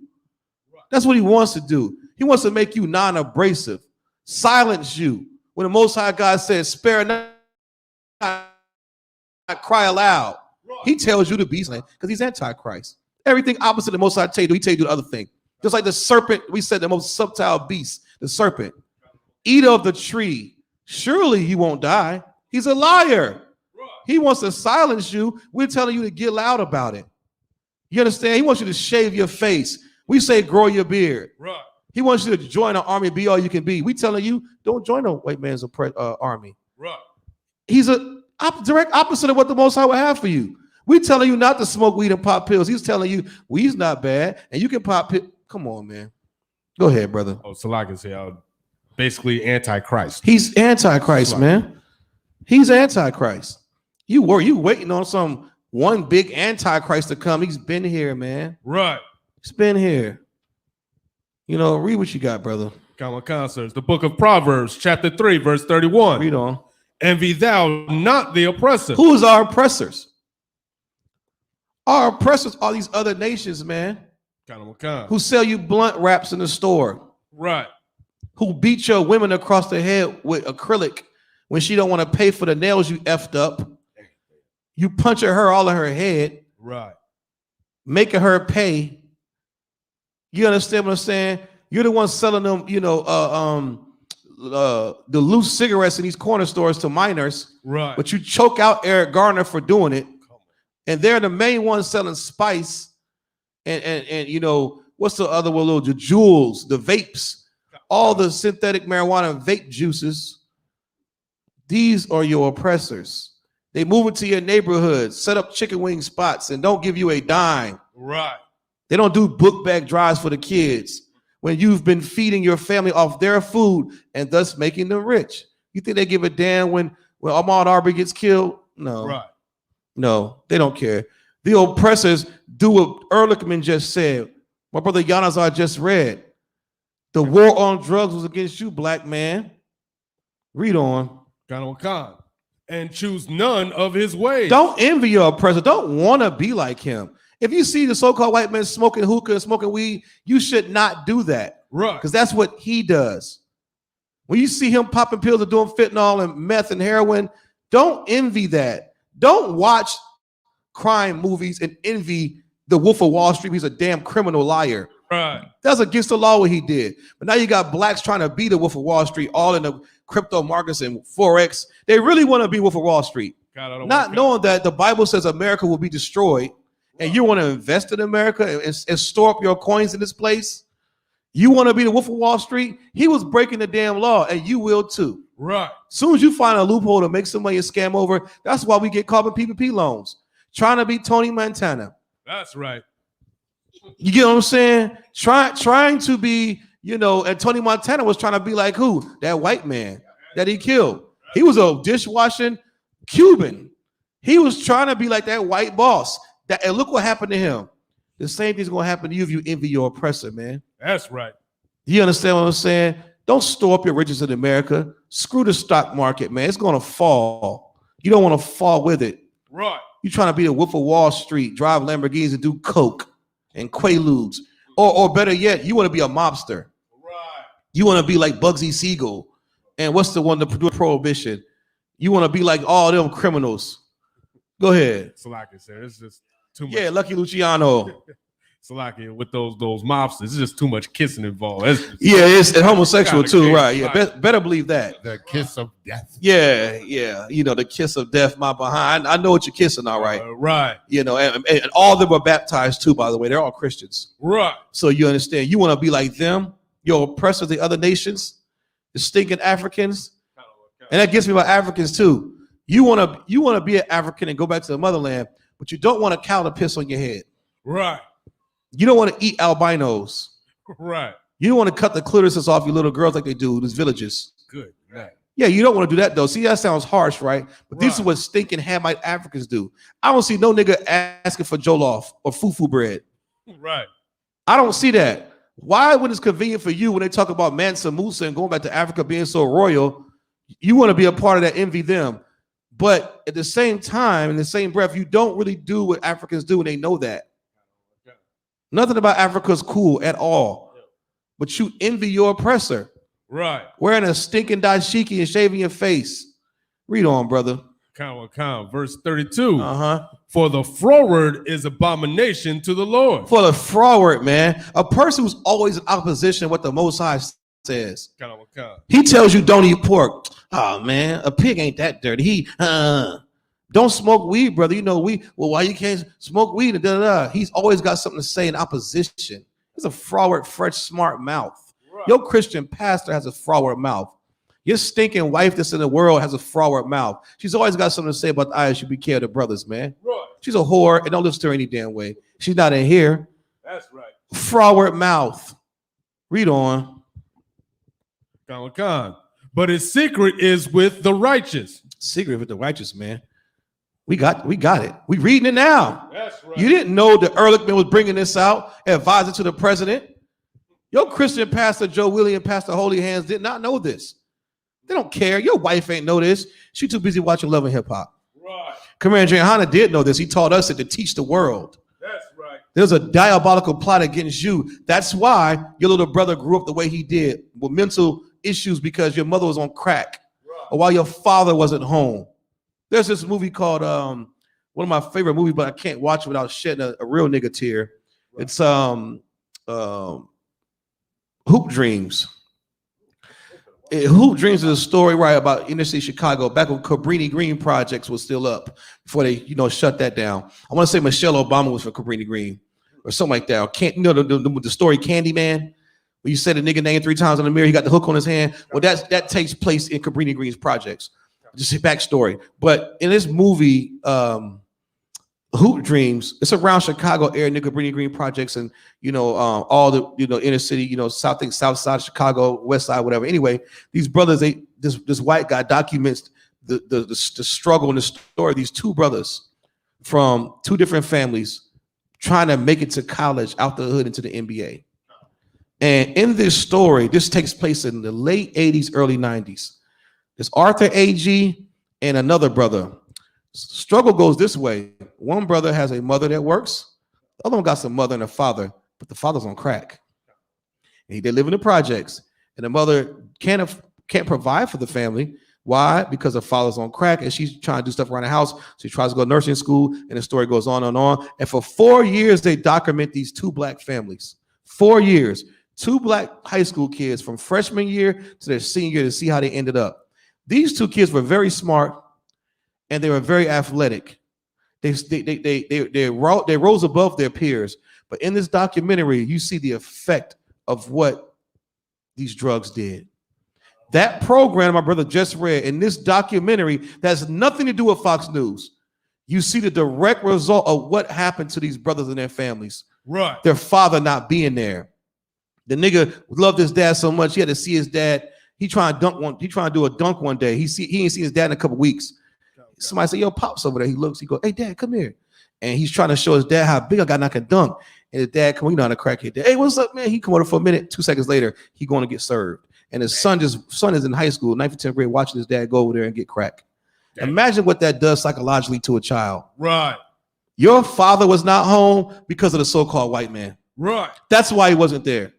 That's what he wants to do. He wants to make you non-abrasive, silence you. When the Most High God says, spare not, cry aloud, he tells you to be silent because he's antichrist. Everything opposite the Most High tell you, he tell you to do the other thing. Just like the serpent, we said the most subtle beast, the serpent. Eat of the tree. Surely you won't die. He's a liar. He wants to silence you. We're telling you to get loud about it. You understand? He wants you to shave your face. We say grow your beard. Right. He wants you to join an army, be all you can be. We telling you, don't join a white man's army. Right. He's a direct opposite of what the Most High would have for you. We telling you not to smoke weed and pop pills. He's telling you weed's not bad, and you can pop pills. Come on, man. Go ahead, brother. Oh, Salak is here. Basically antichrist. He's antichrist, man. He's antichrist. You waiting on some one big antichrist to come. He's been here, man. Right. He's been here. You know, read what you got, brother. Concerts. The book of Proverbs, chapter 3, verse 31. Read on. Envy thou not the oppressor. Who is our oppressors? Our oppressors are these other nations, man. Who sell you blunt wraps in the store. Right. Who beat your women across the head with acrylic when she don't want to pay for the nails you effed up. You punching her all in her head. Right. Making her pay. You understand what I'm saying? You're the one selling them, the loose cigarettes in these corner stores to minors. Right. But you choke out Eric Garner for doing it. And they're the main ones selling spice and what's the other one? The jewels, the vapes, all the synthetic marijuana vape juices. These are your oppressors. They move into your neighborhood, set up chicken wing spots, and don't give you a dime. Right. They don't do book bag drives for the kids when you've been feeding your family off their food and thus making them rich. You think they give a damn when Ahmaud Arbery gets killed? No. Right. No, they don't care. The oppressors do what Ehrlichman just said. My brother Yanazar just read. The war on drugs was against you, black man. Read on. Khan. And choose none of his ways. Don't envy your oppressor. Don't want to be like him. If you see the so-called white man smoking hookah and smoking weed, you should not do that. Right. Because that's what he does. When you see him popping pills or doing fentanyl and meth and heroin, don't envy that. Don't watch crime movies and envy the Wolf of Wall Street. He's a damn criminal liar. Right. That's against the law what he did. But now you got blacks trying to be the Wolf of Wall Street, all in the crypto markets and Forex. They really want to be Wolf of Wall Street. Not knowing that the Bible says America will be destroyed, and you want to invest in America and store up your coins in this place. You want to be the Wolf of Wall Street? He was breaking the damn law, and you will too. Right. As soon as you find a loophole to make some money and scam over, that's why we get caught with PPP loans. Trying to be Tony Montana. That's right. You get what I'm saying? Trying to be, and Tony Montana was trying to be like who? That white man that he killed. He was a dishwashing Cuban. He was trying to be like that white boss. And look what happened to him. The same thing's going to happen to you if you envy your oppressor, man. That's right. You understand what I'm saying? Don't store up your riches in America. Screw the stock market, man. It's going to fall. You don't want to fall with it. Right. You're trying to be the Wolf of Wall Street, drive Lamborghinis and do coke and Quaaludes. Or better yet, you want to be a mobster. Right. You want to be like Bugsy Siegel. And what's the one to do Prohibition? You want to be like all them criminals. Go ahead. Salaki said it's just too much. Yeah, Lucky Luciano. Salaki with those mobsters, it's just too much kissing involved. It's homosexual too, right? Yeah, better believe that. The kiss of death. Yeah. The kiss of death, my behind. I know what you're kissing, all right. Right. And all of them were baptized too, by the way. They're all Christians. Right. So you understand, you want to be like them, your oppressors, the other nations, the stinking Africans. And that gets me about Africans too. You want to be an African and go back to the motherland, but you don't want a cow to piss on your head. Right. You don't want to eat albinos. Right. You don't want to cut the clitorises off your little girls like they do in these villages. Good. Right. Yeah, you don't want to do that though. See, that sounds harsh, right? But these are what stinking Hamite Africans do. I don't see no nigga asking for jollof or fufu bread. Right. I don't see that. Why, when it's convenient for you, when they talk about Mansa Musa and going back to Africa being so royal, you want to be a part of that, envy them. But at the same time, in the same breath, you don't really do what Africans do, and they know that. Nothing about Africa is cool at all. But you envy your oppressor. Right. Wearing a stinking dashiki and shaving your face. Read on, brother. Verse 32. For the froward is abomination to the Lord. For the froward, man. A person who's always in opposition to what the Most High says. He tells you don't eat pork. Oh, man, a pig ain't that dirty. Don't smoke weed, brother. You know, why you can't smoke weed? And He's always got something to say in opposition. He's a froward, fresh, smart mouth. Right. Your Christian pastor has a froward mouth. Your stinking wife that's in the world has a froward mouth. She's always got something to say about the ISUPK of the brothers, man. Right. She's a whore and don't listen to her any damn way. She's not in here. That's right. Froward mouth. Read on. But his secret is with the righteous. Secret with the righteous, man. We got it. We reading it now. That's right. You didn't know that Ehrlichman was bringing this out, advisor to the president. Your Christian pastor, Joe William, Pastor Holy Hands, did not know this. They don't care. Your wife ain't know this. She too busy watching Love and Hip Hop. Right. Commander Johanna did know this. He taught us it to teach the world. That's right. There's a diabolical plot against you. That's why your little brother grew up the way he did, with mental issues because your mother was on crack, right, or while your father wasn't home. There's this movie called one of my favorite movies, but I can't watch it without shedding a real nigga tear. Right. It's Hoop Dreams. Hoop Dreams is a story, right, about inner city Chicago back when Cabrini Green projects was still up before they, shut that down. I want to say Michelle Obama was for Cabrini Green or something like that. The story Candyman, where you said a nigga name 3 times on the mirror, he got the hook on his hand. Well, that takes place in Cabrini Green's projects. Just a backstory. But in this movie, Hoop Dreams, it's around Chicago area, near Cabrini Green projects, and all the inner city, south side of Chicago, west side, whatever. Anyway, these brothers, this white guy documents the struggle and the story of these 2 brothers from 2 different families trying to make it to college out the hood into the NBA. And in this story, this takes place in the late 80s, early 90s. There's Arthur A.G. and another brother. Struggle goes this way. One brother has a mother that works. The other one got some mother and a father, but the father's on crack. And they live in the projects. And the mother can't provide for the family. Why? Because the father's on crack and she's trying to do stuff around the house. So she tries to go to nursing school and the story goes on and on. And for 4 years, they document these 2 black families. 4 years. 2 black high school kids from freshman year to their senior year to see how they ended up. These 2 kids were very smart and they were very athletic. They rose above their peers. But in this documentary, you see the effect of what these drugs did. That program my brother just read in this documentary that has nothing to do with Fox News. You see the direct result of what happened to these brothers and their families. Right. Their father not being there. The nigga loved his dad so much he had to see his dad. He trying to do a dunk one day. He ain't seen his dad in a couple weeks. Somebody said, "Yo, Pop's over there." He looks. He goes, "Hey, Dad, come here." And he's trying to show his dad how big I got. I can dunk. And his dad, come on, you know how to crack it. Hey, what's up, man? He come over for a minute. 2 seconds later, he going to get served. And his son is in high school, 9th or 10th grade, watching his dad go over there and get crack. Damn. Imagine what that does psychologically to a child. Right. Your father was not home because of the so-called white man. Right. That's why he wasn't there.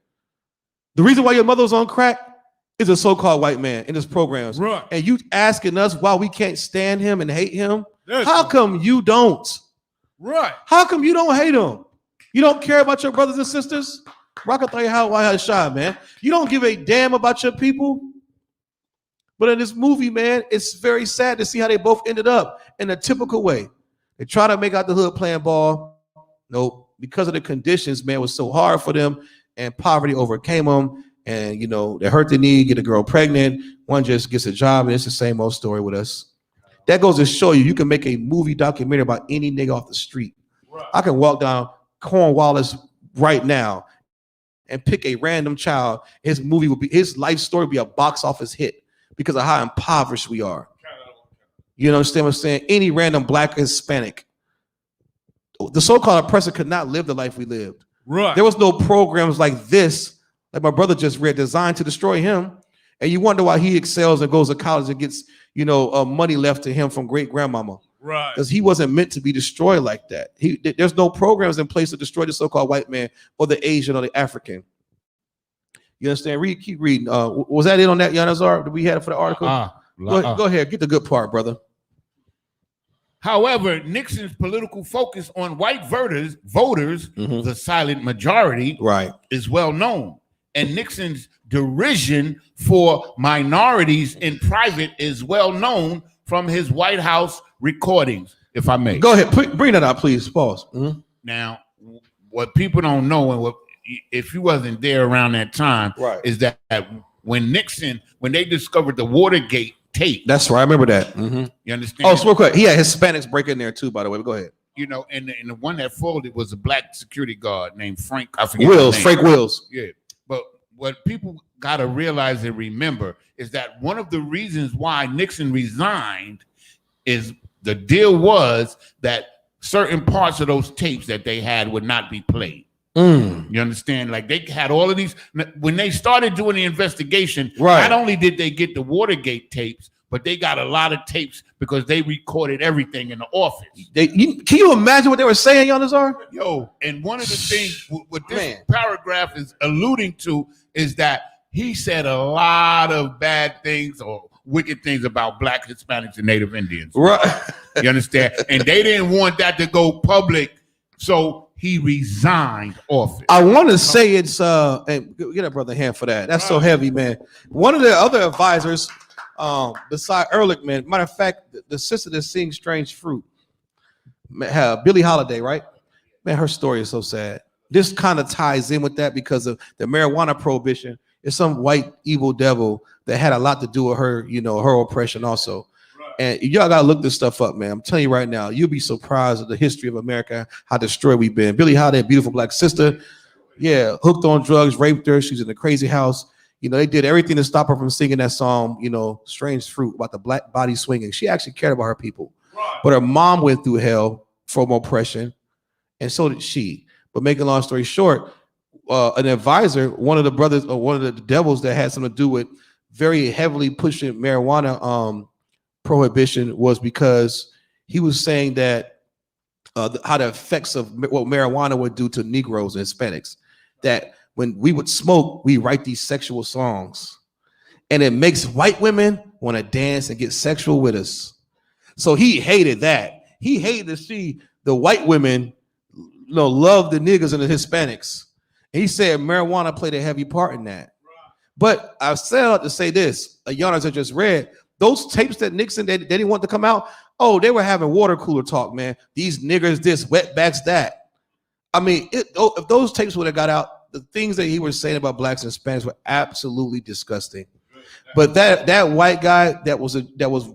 The reason why your mother was on crack is a so-called white man in his programs. Right. And you asking us why we can't stand him and hate him? How come you don't? Right. How come you don't hate him? You don't care about your brothers and sisters? Rocket how shy, man. You don't give a damn about your people. But in this movie, man, it's very sad to see how they both ended up in a typical way. They try to make out the hood playing ball. Nope. Because of the conditions, man, it was so hard for them and poverty overcame them. And, they hurt the knee, get a girl pregnant. One just gets a job, and it's the same old story with us. That goes to show you can make a movie documentary about any nigga off the street. Right. I can walk down Cornwallis right now, and you ask enough, wow, we can't stand him and hate him. That's why he wasn't there. The reason why your mother was on crack is a so-called white man. Right. That's why he wasn't there. and pick a random child, his life story would be a box office hit because of how impoverished we are. You understand what I'm saying? Any random black or Hispanic, the so-called oppressor could not live the life we lived. Right. There was no programs like this, like my brother just read, designed to destroy him. And you wonder why he excels and goes to college and gets, money left to him from great grandmama. Right. Because he wasn't meant to be destroyed like that. There's no programs in place to destroy the so-called white man or the Asian or the African. You understand? Keep reading. Was that it on that, Yanazar? Did we have it for the article? Go ahead. Get the good part, brother. However, Nixon's political focus on white voters, the silent majority, is well known. And Nixon's derision for minorities in private is well known from his White House recordings, if I may. Go ahead. Bring that out, please. Pause. Now, what people don't know, and if you wasn't there around that time, is that when they discovered the Watergate tape. That's right. I remember that. You understand? Oh, so real quick. He had Hispanics break in there too, by the way. But go ahead. And the one that folded was a black security guard named Frank. I forget Frank Wills. Yeah. But what people got to realize and remember is that one of the reasons why Nixon resigned is the deal was that certain parts of those tapes that they had would not be played. You understand? Like they had all of these when they started doing the investigation. Not only did they get the Watergate tapes, but they got a lot of tapes because they recorded everything in the office. Can you imagine what they were saying, Yanazar? And one of the things what this paragraph is alluding to is that he said a lot of bad things or wicked things about black, Hispanics, and Native Indians. Right. You understand? And they didn't want that to go public, so he resigned office. I want to say it's and get a brother hand for that. That's so heavy, man. One of the other advisors, beside Ehrlich, man. Matter of fact, the sister that sings "Strange Fruit," Billie Holiday, right? Man, her story is so sad. This kind of ties in with that because of the marijuana prohibition. It's some white evil devil that had a lot to do with her, her oppression also. And y'all gotta look this stuff up, man. I'm telling you right now, you'll be surprised at the history of America, how destroyed we've been. Billie Holiday, beautiful black sister, hooked on drugs, raped her. She's in a crazy house. They did everything to stop her from singing that song, "Strange Fruit" about the black body swinging. She actually cared about her people, but her mom went through hell from oppression, and so did she. But making a long story short, an advisor, one of the brothers, or one of the devils that had something to do with very heavily pushing marijuana prohibition was because he was saying that how the effects of what marijuana would do to Negroes and Hispanics, that when we would smoke, we write these sexual songs and it makes white women want to dance and get sexual with us. So he hated that. He hated to see the white women love the niggas and the Hispanics. And he said marijuana played a heavy part in that. But I said out to say this, Giannis had just read, those tapes that Nixon, they didn't want to come out. Oh, they were having water cooler talk, man. These niggers, this, wetbacks, that. I mean, if those tapes would have got out, the things that he was saying about blacks and Hispanics were absolutely disgusting. But that white guy that was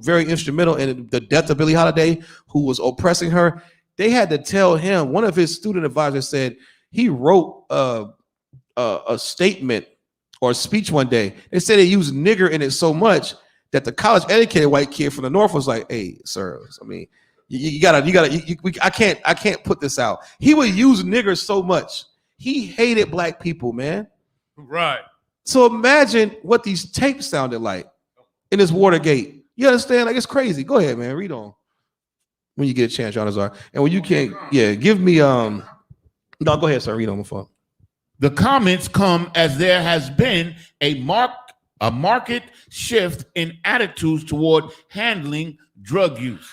very instrumental in the death of Billie Holiday, who was oppressing her, they had to tell him. One of his student advisors said he wrote a statement or a speech one day. They said they used nigger in it so much that the college educated white kid from the North was like, "Hey, sir, I mean, I can't put this out." He would use niggers so much. He hated black people, man. Right. So imagine what these tapes sounded like in this Watergate. You understand? Like, it's crazy. Go ahead, man. Read on when you get a chance, Jonazar. And when you can't, give me no, go ahead, sir. Read on my phone. The comments come as there has been a market shift in attitudes toward handling drug use,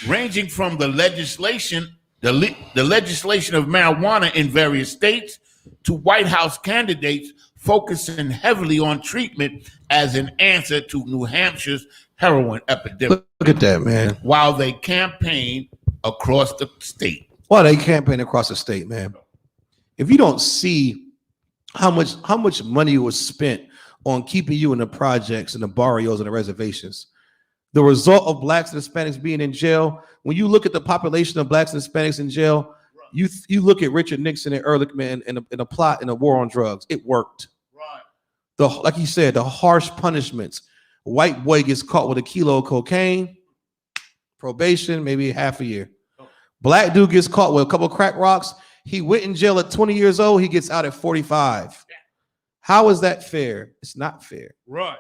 ranging from the legislation of marijuana in various states to White House candidates focusing heavily on treatment as an answer to New Hampshire's heroin epidemic. Look at that, man. While they campaign across the state. Man. If you don't see how much money was spent on keeping you in the projects and the barrios and the reservations, the result of blacks and Hispanics being in jail, when you look at the population of blacks and Hispanics in jail, You look at Richard Nixon and Ehrlichman in a plot in a war on drugs. It worked. Right. Like you said, the harsh punishments. A white boy gets caught with a kilo of cocaine, probation, maybe half a year. Black dude gets caught with a couple of crack rocks. He went in jail at 20 years old. He gets out at 45. How is that fair? It's not fair. Right.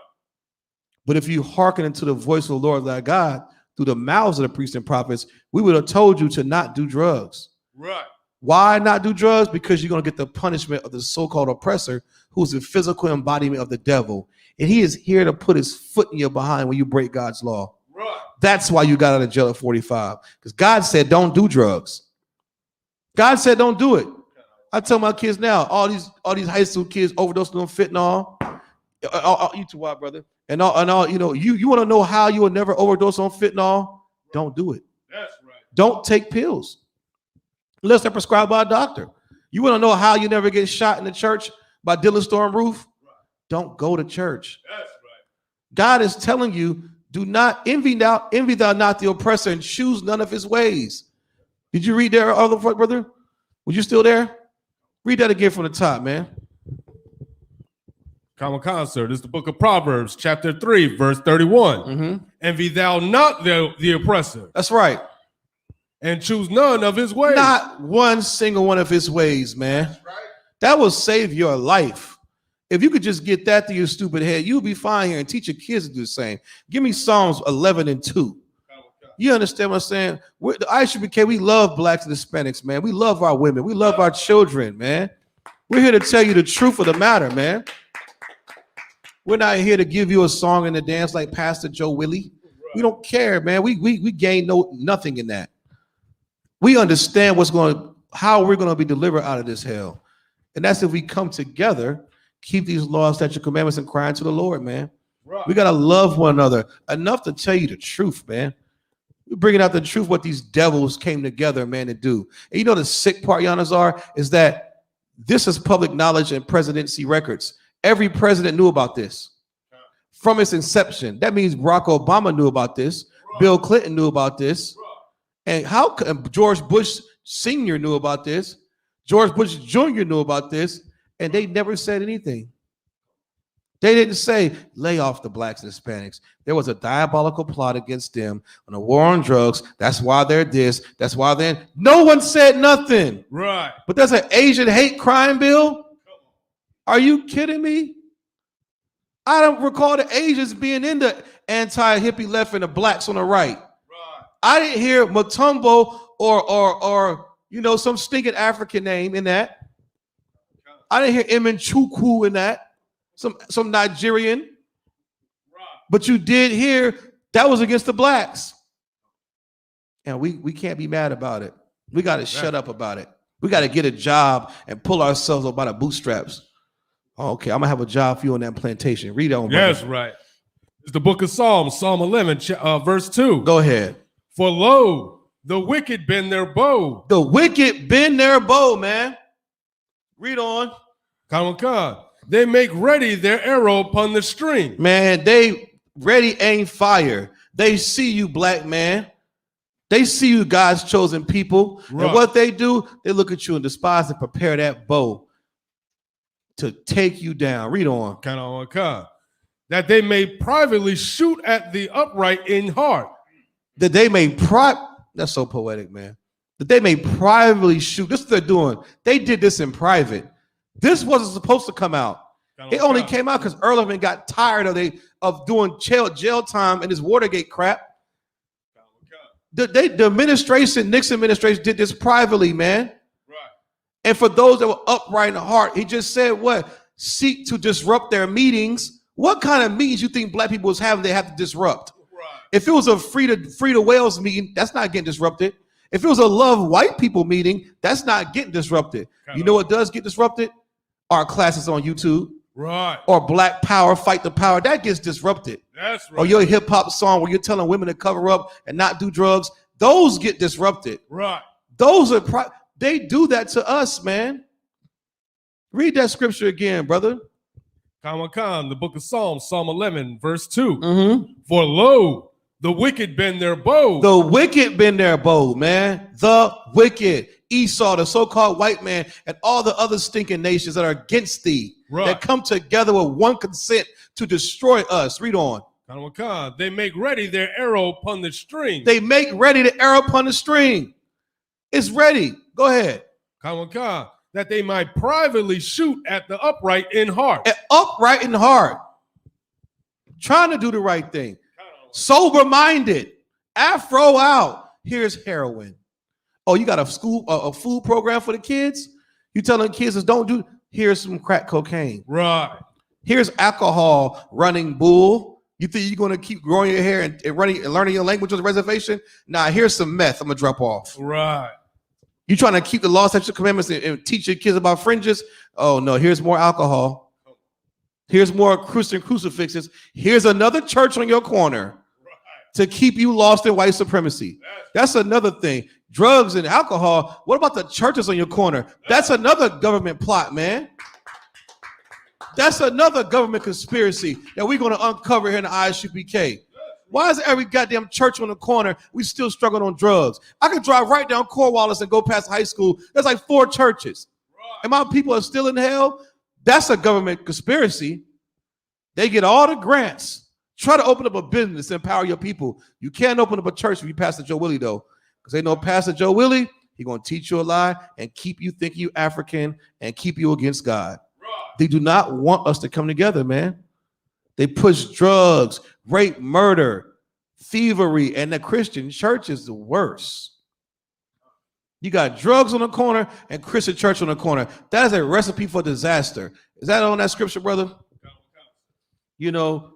But if you hearken into the voice of the Lord thy God through the mouths of the priests and prophets, we would have told you to not do drugs. Right. Why not do drugs? Because you're going to get the punishment of the so-called oppressor, who's the physical embodiment of the devil. And he is here to put his foot in your behind when you break God's law. Right. That's why you got out of jail at 45. Because God said, don't do drugs. God said, don't do it. I tell my kids now, all these high school kids overdosing on fentanyl. You too wild, brother. And all, you want to know how you will never overdose on fentanyl? Don't do it. That's right. Don't take pills unless they're prescribed by a doctor. You want to know how you never get shot in the church by Dylan Storm Roof? Right. Don't go to church. That's right. God is telling you, do not envy thou not the oppressor, and choose none of his ways. Did you read there, other brother? Was you still there? Read that again from the top, man. Common concert. This is the book of Proverbs, chapter 3, verse 31. Mm-hmm. Envy thou not the oppressor. That's right. And choose none of his ways. Not one single one of his ways, man. That's right. That will save your life. If you could just get that through your stupid head, you'll be fine here, and teach your kids to do the same. Give me Psalms 11 and 2. You understand what I'm saying? The Isupk, we love blacks and Hispanics, man. We love our women. We love our children, man. We're here to tell you the truth of the matter, man. We're not here to give you a song and a dance like Pastor Joe Willie. We don't care, man. We gain nothing in that. We understand how we're going to be delivered out of this hell. And that's if we come together, keep these laws, statutes, commandments, and cry to the Lord, man. Right. We got to love one another enough to tell you the truth, man. We're bringing out the truth, what these devils came together, man, to do. And you know the sick part, Yanazar, is that this is public knowledge and presidency records. Every president knew about this from its inception. That means Barack Obama knew about this. Bill Clinton knew about this. And George Bush Sr. knew about this. George Bush Jr. knew about this. And they never said anything. They didn't say, lay off the blacks and Hispanics. There was a diabolical plot against them on a war on drugs. That's why they're this. That's why they're... No one said nothing. Right. But there's an Asian hate crime bill? Are you kidding me? I don't recall the Asians being in the anti-hippie left and the blacks on the right. Right. I didn't hear Mutombo or some stinking African name in that. I didn't hear Emenchukwu in that. Some Nigerian, right. But you did hear that was against the blacks, and we can't be mad about it. We got to shut up about it. We got to get a job and pull ourselves up by the bootstraps. Oh, okay, I'm gonna have a job for you on that plantation. Read on. Yes, right. It's the book of Psalms, Psalm 11, verse 2. Go ahead. For lo, the wicked bend their bow. The wicked bend their bow, man. Read on. Come. They make ready their arrow upon the string. Man, they ready, aim, fire. They see you, black man. They see you, God's chosen people. Right. And what they do, they look at you and despise and prepare that bow to take you down. Read on. That they may privately shoot at the upright in heart. That they may that's so poetic, man. That they may privately shoot. This is what they're doing. They did this in private. This wasn't supposed to come out. It only came out because Ehrlichman got tired of doing jail time and his Watergate crap. The administration, Nixon administration, did this privately, man. Right. And for those that were upright in heart, he just said what? Seek to disrupt their meetings. What kind of meetings you think black people was having they have to disrupt? Right. If it was a free to Wales meeting, that's not getting disrupted. If it was a love white people meeting, that's not getting disrupted. You know what does get disrupted? Our classes on YouTube. Right. Or Black Power, Fight the Power. That gets disrupted. That's right. Or your hip hop song where you're telling women to cover up and not do drugs. Those get disrupted. Right. Those are, they do that to us, man. Read that scripture again, brother. The book of Psalms, Psalm 11, verse 2. Mm-hmm. For lo, the wicked bend their bow. The wicked bend their bow, man. The wicked. Esau, the so-called white man, and all the other stinking nations that are against thee, that come together with one consent to destroy us. Read on. They make ready their arrow upon the string. They make ready the arrow upon the string. It's ready. Go ahead. That they might privately shoot at the upright in heart. Upright in heart. Trying to do the right thing. Sober-minded. Afro out. Here's heroin. Oh, you got a food program for the kids? You telling kids don't do? Here's some crack cocaine. Right. Here's alcohol running bull. You think you're going to keep growing your hair and learning your language on the reservation? Nah, here's some meth. I'm going to drop off. Right. You trying to keep the law, statutes, commandments, and teach your kids about fringes? Oh, no, here's more alcohol. Here's more Christian crucifixes. Here's another church on your corner to keep you lost in white supremacy. That's another thing. Drugs and alcohol. What about the churches on your corner? That's another government plot, man. That's another government conspiracy that we're going to uncover here in the ISUPK. Why is every goddamn church on the corner we still struggling on drugs? I could drive right down Cornwallis and go past high school. There's like 4 churches. And my people are still in hell? That's a government conspiracy. They get all the grants. Try to open up a business, empower your people. You can't open up a church if you Pastor Joe Willie, though. Because they know Pastor Joe Willie, he's going to teach you a lie and keep you thinking you African and keep you against God. They do not want us to come together, man. They push drugs, rape, murder, thievery, and the Christian church is the worst. You got drugs on the corner and Christian church on the corner. That is a recipe for disaster. Is that on that scripture, brother? You know,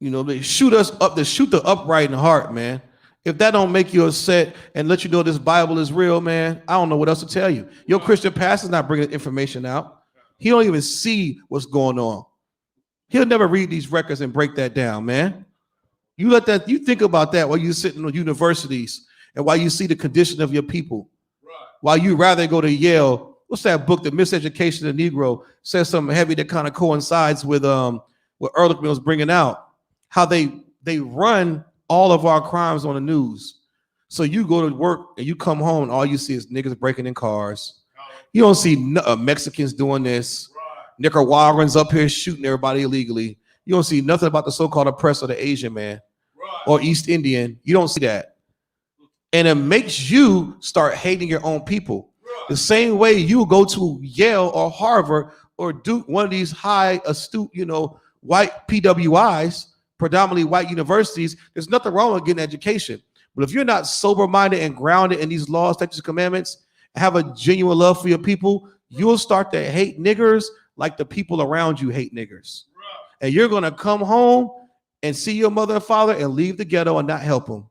they shoot us up, they shoot the upright in heart, man. If that don't make you upset and let you know this Bible is real, man, I don't know what else to tell you. Your Christian pastor's not bringing information out. He don't even see what's going on. He'll never read these records and break that down, man. You think about that while you're sitting on universities and while you see the condition of your people. While you rather go to Yale, what's that book, The Miseducation of the Negro, says something heavy that kind of coincides with what Ehrlichman was bringing out, how they run all of our crimes on the news. So you go to work and you come home and all you see is niggas breaking in cars. You don't see Mexicans doing this. Nicaraguans up here shooting everybody illegally. You don't see nothing about the so-called oppressor of the Asian man or East Indian. You don't see that. And it makes you start hating your own people. The same way you go to Yale or Harvard or Duke, one of these high astute, white PWIs, predominantly white universities, there's nothing wrong with getting education. But if you're not sober-minded and grounded in these laws, statutes, commandments, have a genuine love for your people, you'll start to hate niggers like the people around you hate niggers. And you're going to come home and see your mother and father and leave the ghetto and not help them.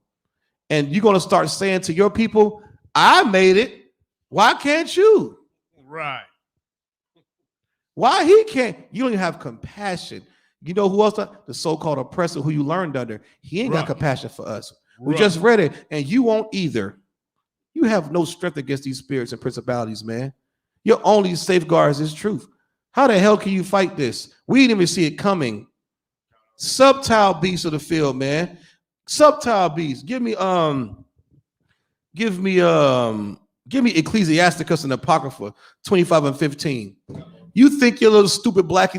And you're going to start saying to your people, I made it. Why can't you? Right. Why he can't? You don't even have compassion. You know who else? The so-called oppressor who you learned under. He ain't got compassion for us. We just read it, and you won't either. You have no strength against these spirits and principalities, man. Your only safeguard is truth. How the hell can you fight this? We didn't even see it coming. Subtile beasts of the field, man. Subtile beasts. Give me Ecclesiasticus and Apocrypha 25 and 15. You think your little stupid black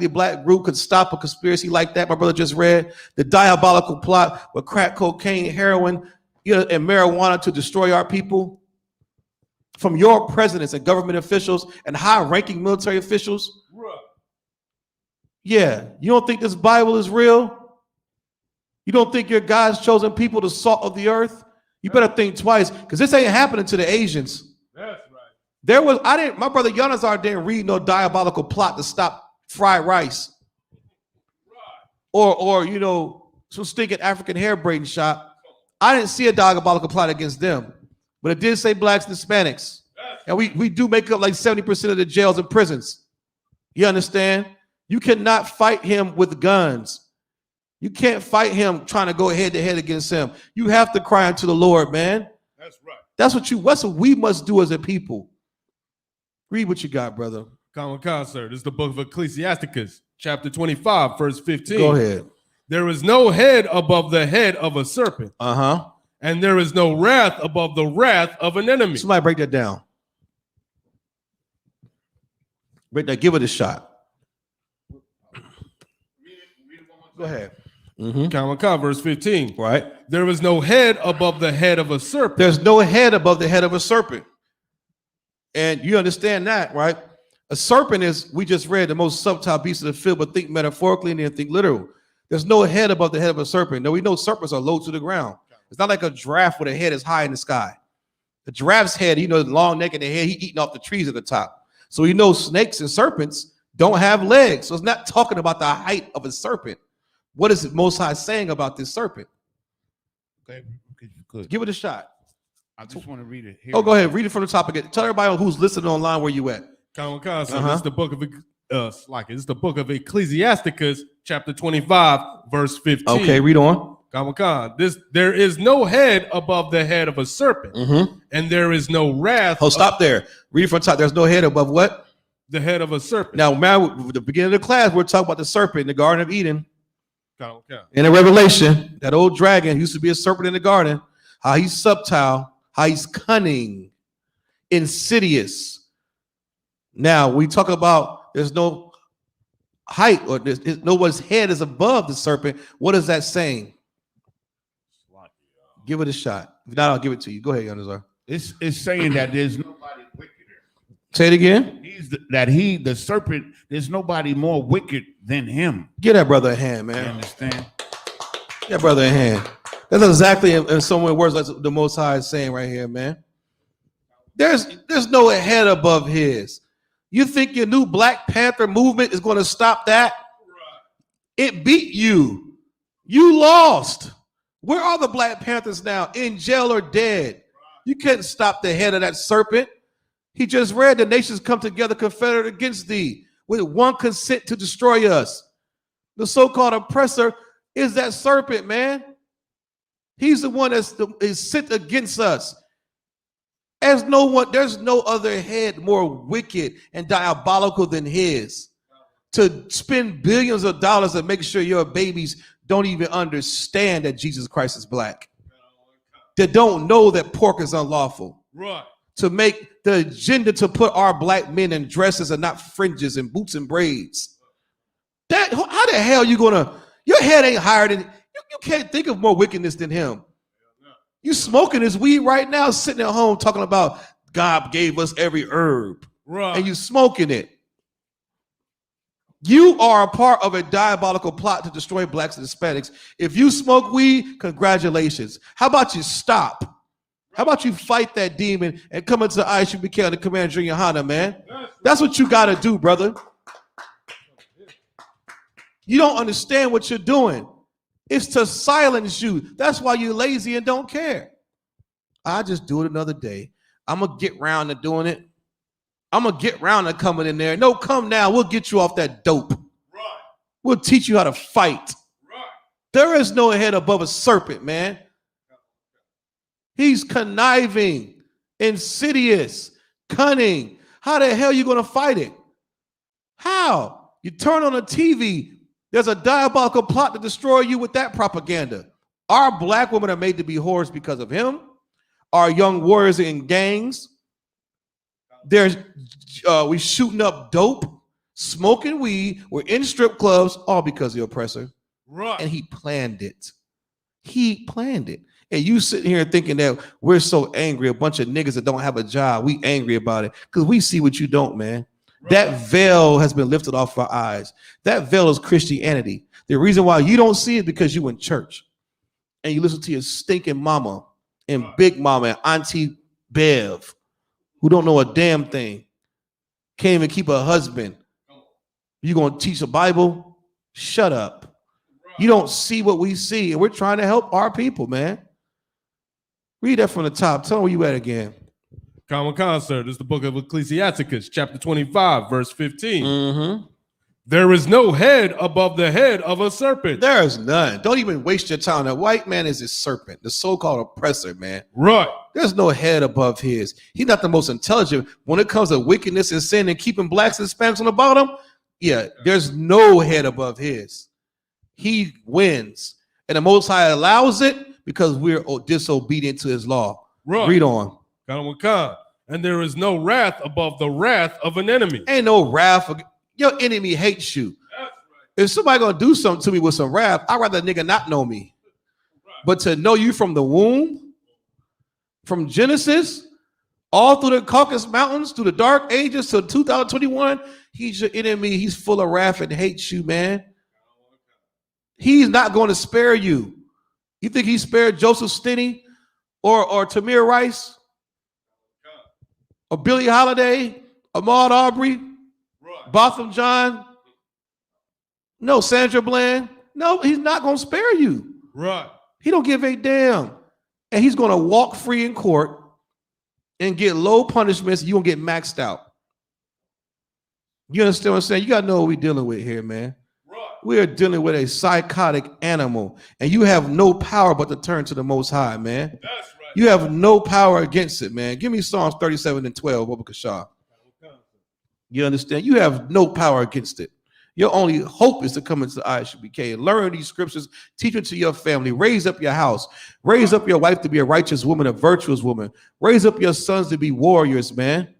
group could stop a conspiracy like that? My brother just read the diabolical plot with crack cocaine, heroin, and marijuana to destroy our people from your presidents and government officials and high-ranking military officials. Yeah, you don't think this Bible is real? You don't think your God's chosen people the salt of the earth? You better think twice, because this ain't happening to the Asians. That's right. My brother Yanazar didn't read no diabolical plot to stop fried rice. Or some stinking African hair braiding shop. I didn't see a diabolical plot against them, but it did say blacks and Hispanics. And we do make up like 70% of the jails and prisons. You understand? You cannot fight him with guns. You can't fight him trying to go head to head against him. You have to cry unto the Lord, man. That's right. That's what we must do as a people. Read what you got, brother. Sir. This is the book of Ecclesiasticus, chapter 25, verse 15. Go ahead. There is no head above the head of a serpent. And there is no wrath above the wrath of an enemy. Somebody break that down. Give it a shot. Go ahead. Verse 15. Right. There is no head above the head of a serpent. There's no head above the head of a serpent. And you understand that, right? A serpent is, we just read, the most subtle beast of the field, but think metaphorically and then think literal. There's no head above the head of a serpent. Now we know serpents are low to the ground. It's not like a giraffe with a head is high in the sky. The giraffe's head, long neck and the head, he eating off the trees at the top. So we know snakes and serpents don't have legs. So it's not talking about the height of a serpent. What is the Most High saying about this serpent? Okay, good. Give it a shot. I just want to read it here. Oh, go ahead. Read it from the top again. Tell everybody who's listening online where you at. It's the book of it's the book of Ecclesiasticus, chapter 25, verse 15. Okay, read on. There is no head above the head of a serpent, and there is no wrath. Oh, stop there. Read it from the top. There's no head above what? The head of a serpent. Now, man, at the beginning of the class, we're talking about the serpent in the Garden of Eden. In the Revelation, that old dragon used to be a serpent in the garden. How he's subtle, how he's cunning, insidious. Now, we talk about there's no height or no one's head is above the serpent. What is that saying? Give it a shot. If not, I'll give it to you. Go ahead, Yanazar. It's saying that there's nobody wickeder. Say it again. The serpent, there's nobody more wicked than him. Give that brother a hand, man. You understand? Give brother a hand. That's exactly in so many words like the Most High is saying right here, man. There's no head above his. You think your new Black Panther movement is going to stop that? It beat you. You lost. Where are the Black Panthers now? In jail or dead? You can't stop the head of that serpent. He just read the nations come together confederate against thee with one consent to destroy us. The so-called oppressor is that serpent, man. He's the one is sent against us. There's no other head more wicked and diabolical than his. To spend billions of dollars and make sure your babies don't even understand that Jesus Christ is black. They don't know that pork is unlawful. Right. To make the agenda to put our black men in dresses and not fringes and boots and braids. How the hell you gonna? Your head ain't higher than you can't think of more wickedness than him. You smoking his weed right now, sitting at home talking about God gave us every herb, right? And you smoking it. You are a part of a diabolical plot to destroy blacks and Hispanics. If you smoke weed, congratulations. How about you stop? How about you fight that demon and come into the Isupk to command Junior Hana, man? That's what you got to do, brother. You don't understand what you're doing. It's to silence you. That's why you're lazy and don't care. I just do it another day. I'm going to get round to doing it. I'm going to get round to coming in there. No, come now. We'll get you off that dope. Right. We'll teach you how to fight. Right. There is no head above a serpent, man. He's conniving, insidious, cunning. How the hell are you going to fight it? How? You turn on the TV. There's a diabolical plot to destroy you with that propaganda. Our black women are made to be whores because of him. Our young warriors are in gangs. We shooting up dope, smoking weed. We're in strip clubs, all because of the oppressor. Right. And he planned it. He planned it. And you sitting here thinking that we're so angry, a bunch of niggas that don't have a job. We angry about it because we see what you don't, man. Right. That veil has been lifted off our eyes. That veil is Christianity. The reason why you don't see it is because you in church and you listen to your stinking mama and big mama and Auntie Bev, who don't know a damn thing, can't even keep a husband. You gonna teach the Bible? Shut up. You don't see what we see, and we're trying to help our people, man. Read that from the top. Tell them where you at again. Common concert. This is the book of Ecclesiasticus, chapter 25, verse 15. Mm-hmm. There is no head above the head of a serpent. There is none. Don't even waste your time. The white man is a serpent, the so-called oppressor, man. Right. There's no head above his. He's not the most intelligent. When it comes to wickedness and sin and keeping blacks and Hispanics on the bottom, yeah, there's no head above his. He wins. And the Most High allows it because we're disobedient to his law. Right. Read on. And there is no wrath above the wrath of an enemy. Ain't no wrath. Your enemy hates you. Right. If somebody gonna do something to me with some wrath, I'd rather a nigga not know me. Right. But to know you from the womb, from Genesis, all through the Caucasus Mountains, through the dark ages to 2021, he's your enemy. He's full of wrath and hates you, man. He's not going to spare you. You think he spared Joseph Stinney or Tamir Rice or Billie Holiday, Ahmaud Arbery, right. Botham Jean? No, Sandra Bland. No, he's not going to spare you. Right. He don't give a damn. And he's going to walk free in court and get low punishments. You're going to get maxed out. You understand what I'm saying? You got to know what we're dealing with here, man. Right. We are dealing with a psychotic animal, and you have no power but to turn to the Most High, man. That's right. You have no power against it, man. Give me Psalms 37:12, Baba Kashah. You understand? You have no power against it. Your only hope is to come into Isupk, learn these scriptures, teach it to your family, raise up your house, raise up your wife to be a righteous woman, a virtuous woman, raise up your sons to be warriors, man.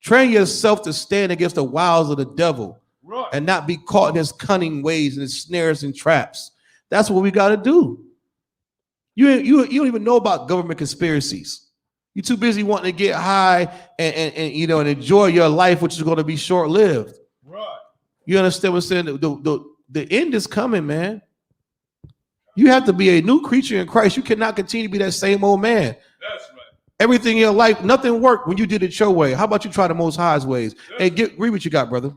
Train yourself to stand against the wiles of the devil, right, and not be caught in his cunning ways and his snares and traps. That's what we got to do. You don't even know about government conspiracies. You're too busy wanting to get high and enjoy your life, which is going to be short-lived. Right. You understand what I'm saying? The end is coming, man. You have to be a new creature in Christ. You cannot continue to be that same old man. That's right. Everything in your life, nothing worked when you did it your way. How about you try the Most High's ways? Hey, read what you got, brother.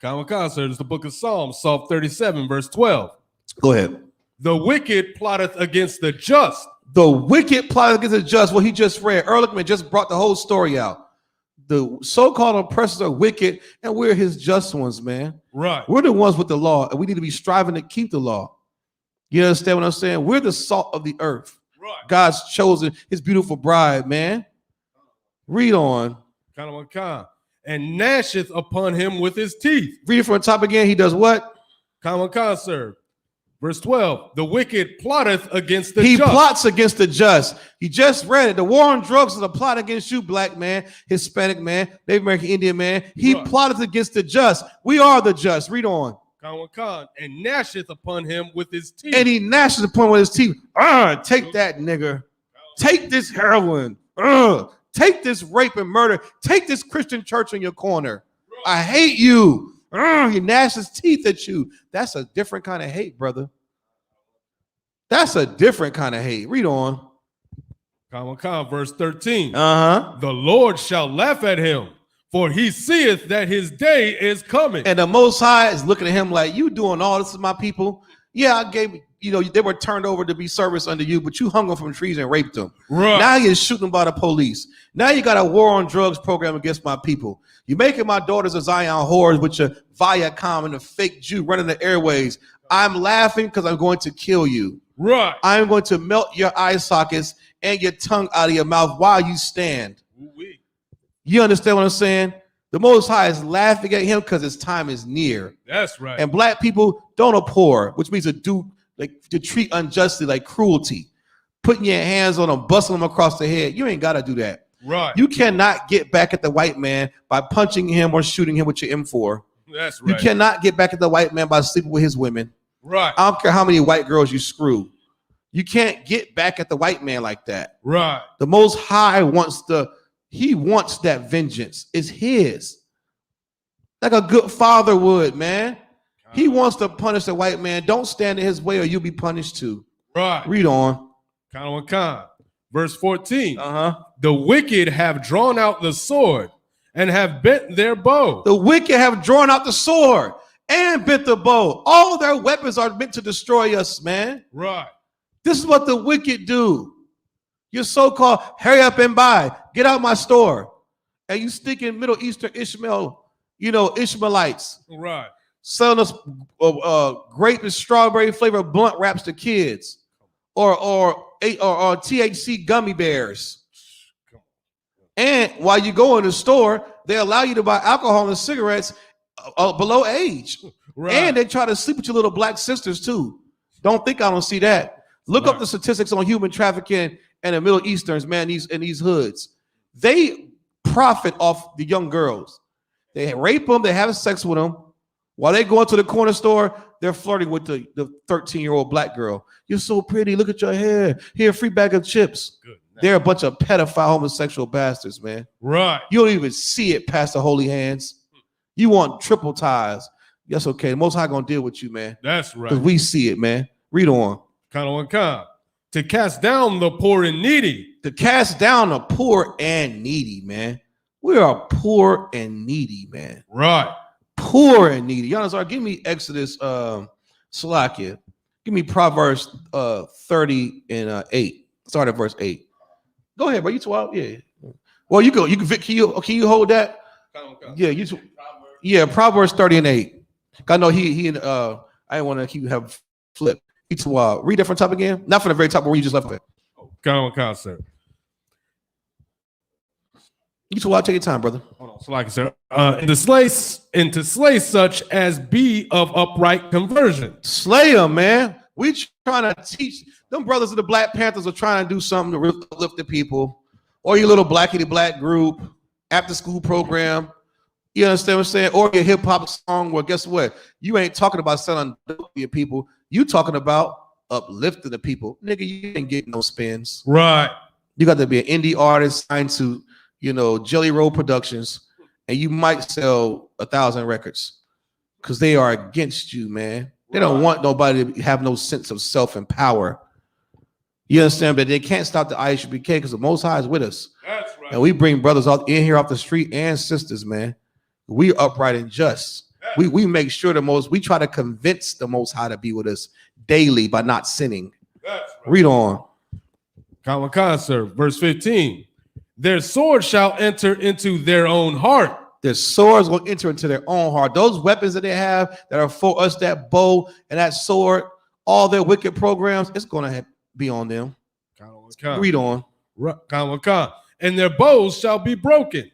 Sir, it's the book of Psalms, Psalm 37, verse 12. Go ahead. The wicked plotteth against the just. The wicked plotteth against the just. What he just read. Ehrlichman just brought the whole story out. The so-called oppressors are wicked, and we're his just ones, man. Right. We're the ones with the law, and we need to be striving to keep the law. You understand what I'm saying? We're the salt of the earth. Right. God's chosen, his beautiful bride, man. Read on. And gnasheth upon him with his teeth. Read it from the top again. He does what? Sir. Verse 12, the wicked plotteth against the just. He plots against the just. He just read it. The war on drugs is a plot against you, black man, Hispanic man, Native American Indian man. He plotteth against the just. We are the just. Read on. And gnasheth upon him with his teeth. And he gnashes upon him with his teeth. Take that, nigger. Take this heroin. Take this rape and murder. Take this Christian church in your corner. I hate you. He gnashes teeth at you. That's a different kind of hate, brother. That's a different kind of hate. Read on. Verse 13. The Lord shall laugh at him, for he seeth that his day is coming. And the Most High is looking at him like, you doing all this to my people? Yeah, I gave, they were turned over to be service under you, but you hung them from trees and raped them. Right. Now you're shooting them by the police. Now you got a war on drugs program against my people. You're making my daughters a Zion whores with your Viacom and a fake Jew running the airways. I'm laughing because I'm going to kill you. Right. I'm going to melt your eye sockets and your tongue out of your mouth while you stand. Ooh-wee. You understand what I'm saying? The Most High is laughing at him because his time is near. That's right. And black people don't abhor, which means to treat unjustly, like cruelty. Putting your hands on them, busting them across the head. You ain't got to do that. Right. You cannot get back at the white man by punching him or shooting him with your M4. That's right. You cannot get back at the white man by sleeping with his women. Right. I don't care how many white girls you screw. You can't get back at the white man like that. Right. The Most High wants that vengeance. It's his. Like a good father would, man. He wants to punish the white man. Don't stand in his way or you'll be punished too. Right. Read on. Verse 14. The wicked have drawn out the sword and have bent their bow. The wicked have drawn out the sword and bent the bow. All their weapons are meant to destroy us, man. Right. This is what the wicked do. You're so-called hurry up and buy. Get out my store. And you stick in Middle Eastern Ishmaelites. Right. Selling us grape and strawberry flavored blunt wraps to kids. Or THC gummy bears. And while you go in the store, they allow you to buy alcohol and cigarettes below age. Right. And they try to sleep with your little black sisters too. Don't think I don't see that. Look up the statistics on human trafficking and the Middle Easterns, man, in these hoods. They profit off the young girls. They rape them, they have sex with them. While they go into the corner store, they're flirting with the 13-year-old black girl. You're so pretty. Look at your hair. Here, free bag of chips. Good. They're a bunch of pedophile homosexual bastards, man. Right. You don't even see it past the holy hands. You want triple ties. That's okay. The Most High gonna deal with you, man. That's right. Because we see it, man. Read on. To cast down the poor and needy. To cast down the poor and needy, man. We are poor and needy, man. Right. Poor and needy. Giannis, give me Exodus, Salakia. Give me Proverbs 30 and 8. Start at verse 8. Go ahead, bro. You 12? Yeah. Well, you go. You can you hold that? Yeah, yeah, Proverbs 30 and 8. I know he and I didn't want to keep have flip. Read that from top again. Not from the very top, but where you just left it. Sir. You too wild. Take your time, brother. Hold on, so like sir. And to slay such as be of upright conversion. Slay them, man. We trying to teach them brothers of the Black Panthers are trying to do something to uplift the people, or your little blackity black group, after school program. You understand what I'm saying? Or your hip hop song. Well, guess what? You ain't talking about selling dope to your people. You talking about uplifting the people, nigga. You ain't getting no spins. Right. You got to be an indie artist signed to, Jelly Roll Productions, and you might sell 1,000 records because they are against you, man. They don't want nobody to have no sense of self and power. You understand? But they can't stop the ISUPK because the Most High is with us. That's right. And we bring brothers out in here off the street and sisters, man. We upright and just. We make sure we try to convince the Most High to be with us daily by not sinning. That's right. Read on. Sir, verse 15. Their sword shall enter into their own heart. Their swords will enter into their own heart. Those weapons that they have that are for us, that bow and that sword, all their wicked programs, it's going to be on them. Read on. And their bows shall be broken.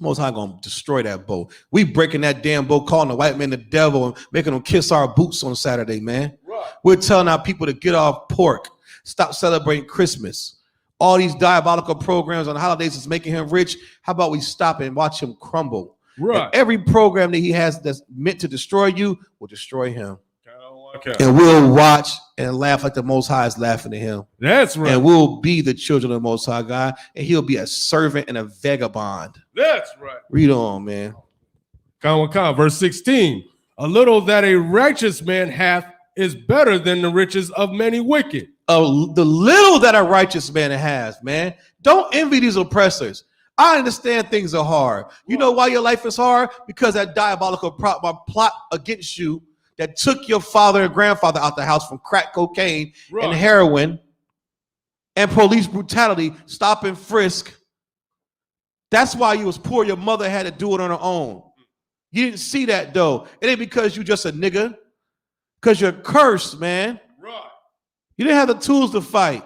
Most High gonna destroy that bow. We breaking that damn bow, calling the white man the devil and making them kiss our boots on Saturday, man. Right. We're telling our people to get off pork, stop celebrating Christmas. All these diabolical programs on holidays is making him rich. How about we stop and watch him crumble? Right. And every program that he has that's meant to destroy you will destroy him. Okay. And we'll watch and laugh like the Most High is laughing at him. That's right. And we'll be the children of the Most High God, and he'll be a servant and a vagabond. That's right. Read on, man. Verse 16. A little that a righteous man hath is better than the riches of many wicked. The little that a righteous man has, man. Don't envy these oppressors. I understand things are hard. You know why your life is hard? Because that diabolical plot against you that took your father and grandfather out the house from crack cocaine and heroin and police brutality, stop and frisk. That's why you was poor. Your mother had to do it on her own. You didn't see that, though. It ain't because you just a nigga. Because you're cursed, man. Right. You didn't have the tools to fight.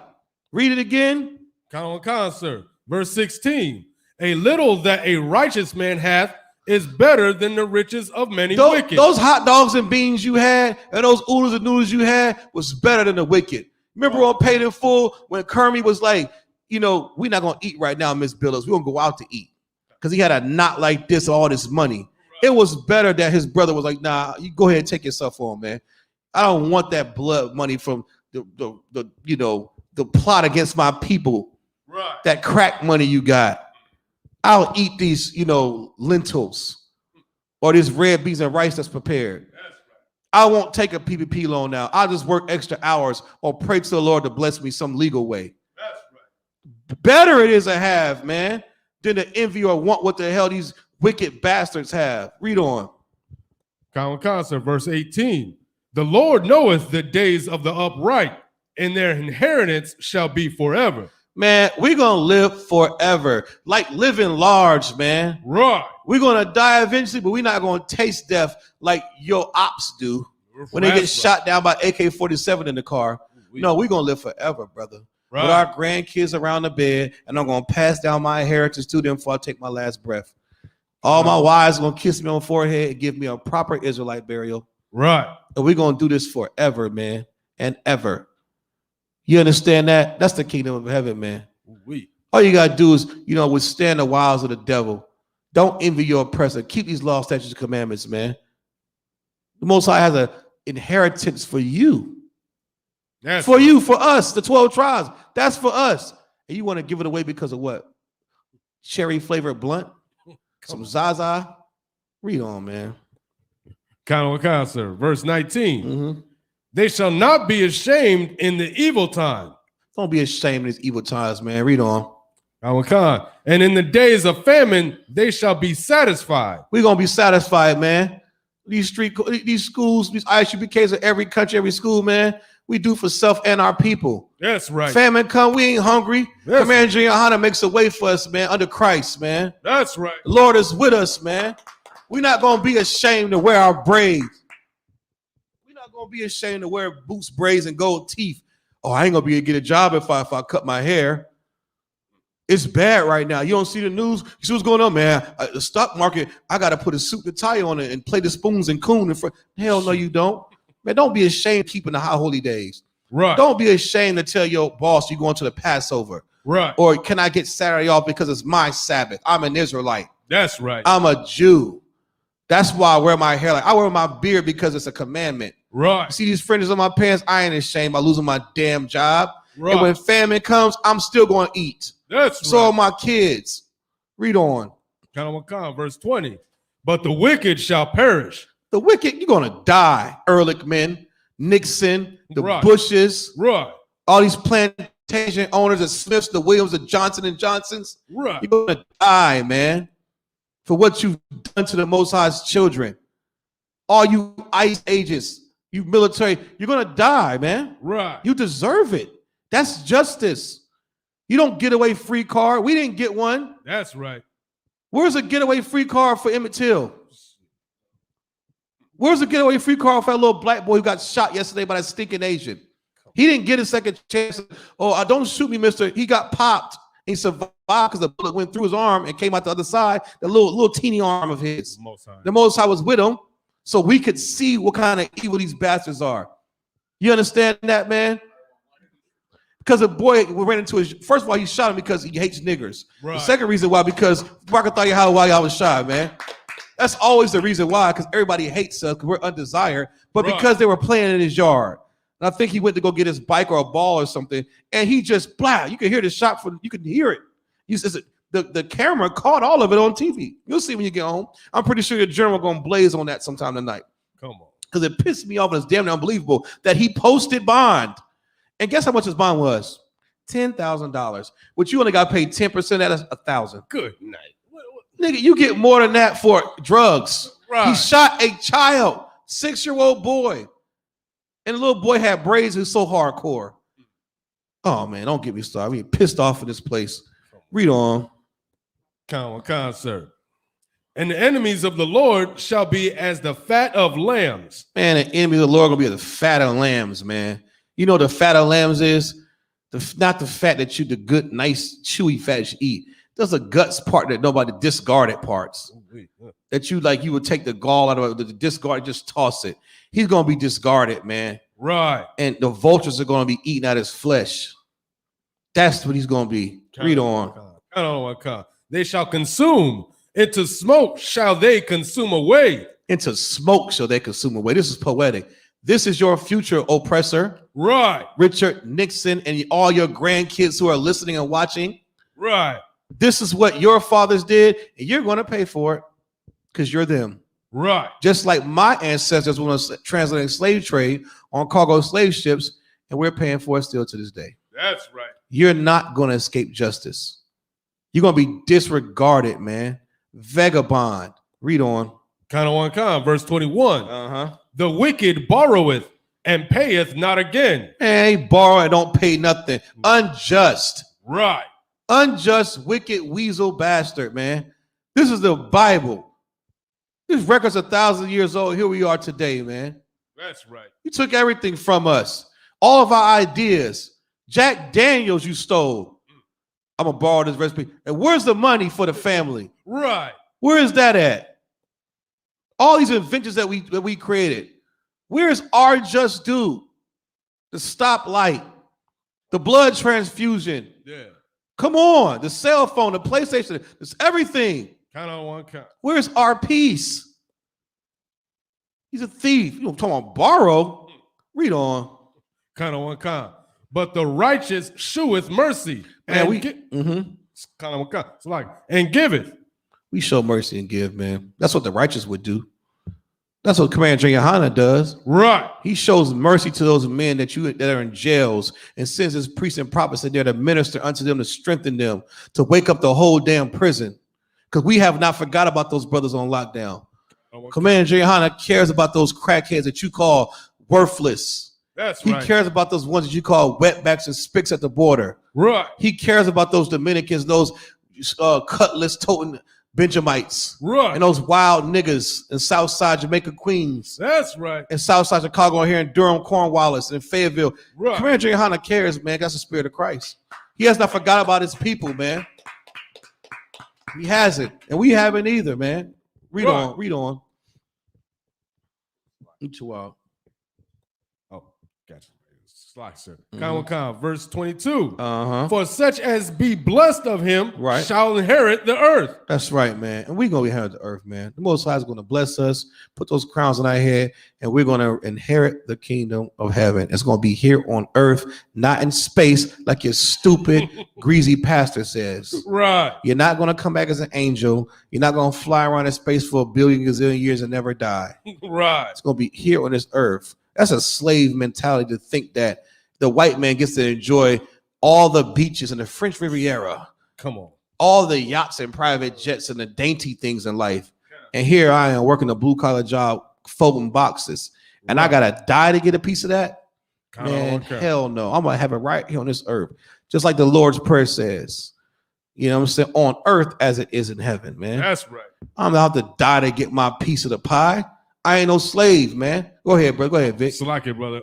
Read it again. Sir. Verse 16. A little that a righteous man hath is better than the riches of many wicked. Those hot dogs and beans you had and those oodles and noodles you had was better than the wicked. Remember on Paid in Full when Kermit was like, we're not going to eat right now, Miss Billups. We're going to go out to eat. Because he had a knot like this, all this money. It was better that his brother was like, nah, you go ahead and take yourself on, man. I don't want that blood money from the plot against my people. Right. That crack money you got. I'll eat these, lentils or this red beans and rice that's prepared. That's right. I won't take a PPP loan now. I'll just work extra hours or pray to the Lord to bless me some legal way. That's right. Better it is to have, man, than to envy or want what the hell these wicked bastards have. Read on. Verse 18. The Lord knoweth the days of the upright, and their inheritance shall be forever. Man, we're going to live forever. Like living large, man. Right. We're going to die eventually, but we're not going to taste death like your ops do when they get shot down by AK-47 in the car. No, we're going to live forever, brother. Right. With our grandkids around the bed, and I'm going to pass down my inheritance to them before I take my last breath. All my wives are going to kiss me on the forehead and give me a proper Israelite burial. Right. And we're going to do this forever, man, and ever. You understand that? That's the kingdom of heaven, man. Oui. All you got to do is, withstand the wiles of the devil. Don't envy your oppressor. Keep these laws, statutes, and commandments, man. The Most High has an inheritance for you. That's for you, for us, the 12 tribes. That's for us. And you want to give it away because of what? Cherry flavored blunt? Some Zaza? Read on, man. Sir. Verse 19. Mm-hmm. They shall not be ashamed in the evil time. Don't be ashamed in these evil times, man. Read on. And in the days of famine, they shall be satisfied. We're going to be satisfied, man. These schools, these ISUPKs of every country, every school, man, we do for self and our people. That's right. Famine come, we ain't hungry. Commander Gianna makes a way for us, man, under Christ, man. That's right. The Lord is with us, man. We're not going to be ashamed to wear our braids. We're not going to be ashamed to wear boots, braids, and gold teeth. Oh, I ain't going to be able to get a job if I cut my hair. It's bad right now. You don't see the news. You see what's going on, man? The stock market, I got to put a suit and tie on it and play the spoons and coon in front. Hell no, you don't. Man, don't be ashamed of keeping the high holy days. Right. Don't be ashamed to tell your boss you're going to the Passover. Right. Or can I get Saturday off because it's my Sabbath? I'm an Israelite. That's right. I'm a Jew. That's why I wear my hair. I wear my beard because it's a commandment. Right. You see these fringes on my pants? I ain't ashamed by losing my damn job. Right. And when famine comes, I'm still going to eat. That's so right. are my kids. Read on. Verse 20. But the wicked shall perish. The wicked, you're going to die. Ehrlichman, Nixon, the Bushes. Right. All these plantation owners, the Smiths, the Williams, the Johnson & Johnsons. Right. You're going to die, man, for what you've done to the Most High's children. All you ICE agents, you military, you're going to die, man. Right. You deserve it. That's justice. You don't get away free card. We didn't get one. That's right. Where's a getaway free card for Emmett Till? Where's the getaway free card for that little black boy who got shot yesterday by that stinking Asian? He didn't get a second chance. Oh, don't shoot me, mister. He got popped. He survived because the bullet went through his arm and came out the other side, the little teeny arm of his. The Most High was with him, so we could see what kind of evil these bastards are. You understand that, man? Because a boy ran into his, first of all, he shot him because he hates niggers. Right. The second reason why, because why y'all was shot, man. That's always the reason why, because everybody hates us because we're undesired, but because they were playing in his yard. And I think he went to go get his bike or a ball or something, and he just, blah, you can hear the shot, you can hear it. The camera caught all of it on TV. You'll see when you get home. I'm pretty sure your journal going to blaze on that sometime tonight. Come on. Because it pissed me off and it's damn unbelievable that he posted bond. And guess how much his bond was? $10,000. Which you only got paid 10%. That's $1,000. Good night. Nigga, you get more than that for drugs. Right. He shot a child, 6-year-old boy. And the little boy had braids who's so hardcore. Oh, man, don't get me started. I'm pissed off in this place. Read on. Sir. And the enemies of the Lord shall be as the fat of lambs. Man, the enemies of the Lord are going to be the fat of lambs, man. You know what the fat of lambs is? Not the fat that the good, nice, chewy fat that you eat. There's a guts part that nobody discarded parts. That you would take the gall out of it, the discard, just toss it. He's going to be discarded, man. Right. And the vultures are going to be eating out his flesh. That's what he's going to be. Read on. They shall consume. Into smoke shall they consume away. Into smoke shall they consume away. This is poetic. This is your future oppressor. Right. Richard Nixon and all your grandkids who are listening and watching. Right. This is what your fathers did, and you're going to pay for it because you're them. Right. Just like my ancestors were translating slave trade on cargo slave ships, and we're paying for it still to this day. That's right. You're not going to escape justice. You're going to be disregarded, man. Vagabond. Read on. Verse 21. The wicked borroweth and payeth not again. Man, he borrow and don't pay nothing. Unjust. Right. Unjust, wicked, weasel bastard, man. This is the Bible. This record's 1,000 years old. Here we are today, man. That's right. You took everything from us. All of our ideas. Jack Daniels you stole. I'm going to borrow this recipe. And where's the money for the family? Right. Where is that at? All these inventions that we created. Where is our just due? The stoplight. the blood transfusion. Yeah. Come on, the cell phone, the PlayStation, it's everything. Count on one count. Where's our peace? He's a thief. You don't talk about borrow. Read on. Count on one count. But the righteous sheweth mercy. Man, count on one count. It's like, and giveth. We show mercy and give, man. That's what the righteous would do. That's what Commander Johanna does. Right. He shows mercy to those men that are in jails and sends his priests and prophets in there to minister unto them, to strengthen them, to wake up the whole damn prison. Because we have not forgot about those brothers on lockdown. Commander Johanna cares about those crackheads that you call worthless. That's right. He cares about those ones that you call wetbacks and spicks at the border. Right. He cares about those Dominicans, those cutlass-toting Benjamites, right, and those wild niggas in Southside Jamaica, Queens. That's right. And Southside Chicago here in Durham, Cornwallis, and Fayetteville. Right. Commander Johanna cares, man. That's the spirit of Christ. He has not forgot about his people, man. He hasn't, and we haven't either, man. Read on. Read on. You too wild. Oh, gotcha. Slicer. Verse 22. For such as be blessed of him shall inherit the earth. That's right, man. And we're going to inherit the earth, man. The Most High is going to bless us, put those crowns on our head, and we're going to inherit the kingdom of heaven. It's going to be here on earth, not in space like your stupid, greasy pastor says. Right. You're not going to come back as an angel. You're not going to fly around in space for a billion gazillion years and never die. Right. It's going to be here on this earth. That's a slave mentality to think that the white man gets to enjoy all the beaches in the French Riviera. Come on. All the yachts and private jets and the dainty things in life. And here I am working a blue collar job, folding boxes. And I got to die to get a piece of that? Man, hell no. I'm going to have it right here on this earth. Just like the Lord's Prayer says. You know what I'm saying? On earth as it is in heaven, man. That's right. I'm going to have to die to get my piece of the pie. I ain't no slave, man. Go ahead, bro. Go ahead, Vic. Salaki, brother.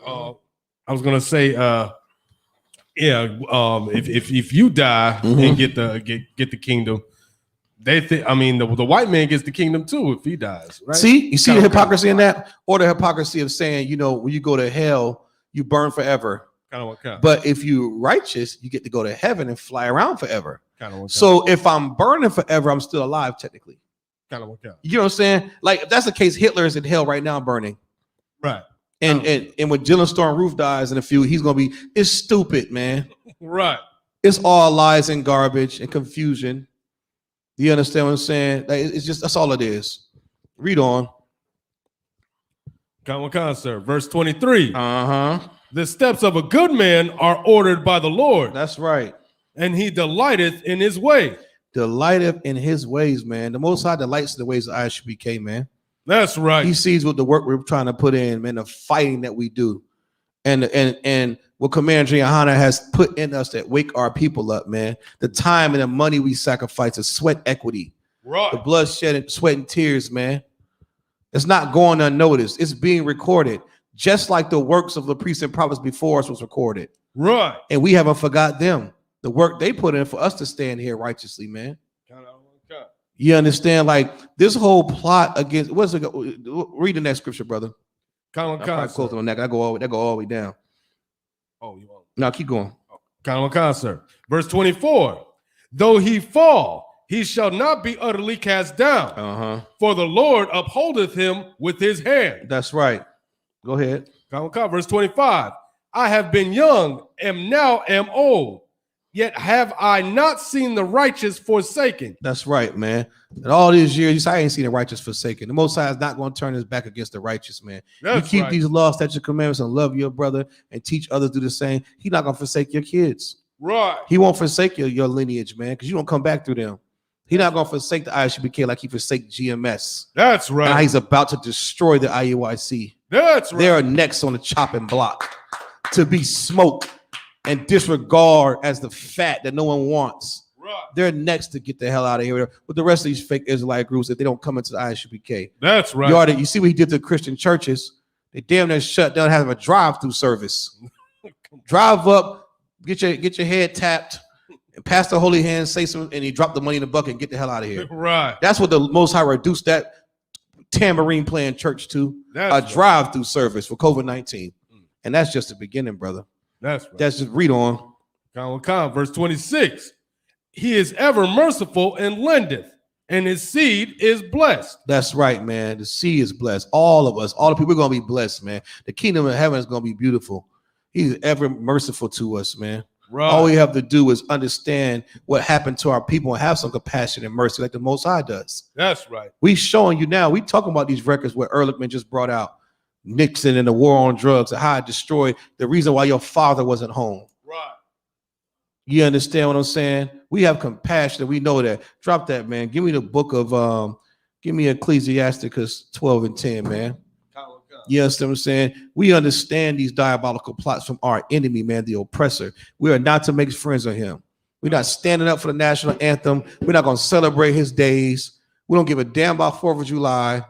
I was gonna say, if you die and get the kingdom, they think. I mean, the white man gets the kingdom too if he dies. Right? See, you see the hypocrisy in that, or the hypocrisy of saying, you know, when you go to hell, you burn forever. But if you righteous, you get to go to heaven and fly around forever. So if I'm burning forever, I'm still alive technically. You know what I'm saying? Like if that's the case, Hitler is in hell right now burning. Right. And when Dylan Storm Roof dies in a few, he's gonna be. It's stupid, man. Right. It's all lies and garbage and confusion. Do you understand what I'm saying? Like, it's just that's all it is. Read on. Sir. Verse 23. The steps of a good man are ordered by the Lord. That's right. And he delighteth in his way. Delighteth in his ways, man. The Most High delights in the ways of ISUPK, man. That's right. He sees what the work we're trying to put in, man, the fighting that we do. And what Commander Johanna has put in us that wake our people up, man. The time and the money we sacrifice, the sweat equity. Right. The blood shed and sweat and tears, man. It's not going unnoticed. It's being recorded. Just like the works of the priests and prophets before us was recorded. Right. And we haven't forgot them. The work they put in for us to stand here righteously, man. You understand? Like this whole plot against what's it? Read the next scripture, brother. Close on that. I go all the way down. Oh, you want? No, keep going. Sir. Verse 24. Though he fall, he shall not be utterly cast down. For the Lord upholdeth him with his hand. That's right. Go ahead. Verse 25. I have been young, am old. Yet have I not seen the righteous forsaken. That's right, man. And all these years, I ain't seen the righteous forsaken. The Most High is not going to turn his back against the righteous, man. That's you keep these laws, statutes, commandments, and love your brother and teach others do the same. He's not going to forsake your kids. Right. He won't forsake your lineage, man, because you don't come back through them. He's not going to forsake the ISUPK like he forsake GMS. That's right. Now he's about to destroy the IUIC. That's right. They are next on the chopping block to be smoked and disregard as the fat that no one wants. Right. They're next to get the hell out of here with the rest of these fake Israelite groups if they don't come into the ISUPK. That's right. You see what he did to Christian churches? They damn near shut down, have a drive-through service. Drive up, get your head tapped, and pass the holy hand, say something, and he drop the money in the bucket and get the hell out of here. Right. That's what the Most High reduced that tambourine playing church to. That's a drive-through service for COVID-19. And that's just the beginning, brother. That's right. That's just read on. Verse 26. He is ever merciful and lendeth, and his seed is blessed. That's right, man. The seed is blessed. All of us, all the people are going to be blessed, man. The kingdom of heaven is going to be beautiful. He's ever merciful to us, man. Right. All we have to do is understand what happened to our people and have some compassion and mercy like the Most High does. That's right. We showing you now. We talking about these records where Ehrlichman just brought out Nixon and the war on drugs and how it destroyed the reason why your father wasn't home. Right. You understand what I'm saying? We have compassion. We know that. Drop that, man. Give me the book of give me Ecclesiasticus 12 and 10, man. You understand what I'm saying? We understand these diabolical plots from our enemy, man, the oppressor. We are not to make friends of him. We're not standing up for the national anthem. We're not going to celebrate his days. We don't give a damn about 4th of July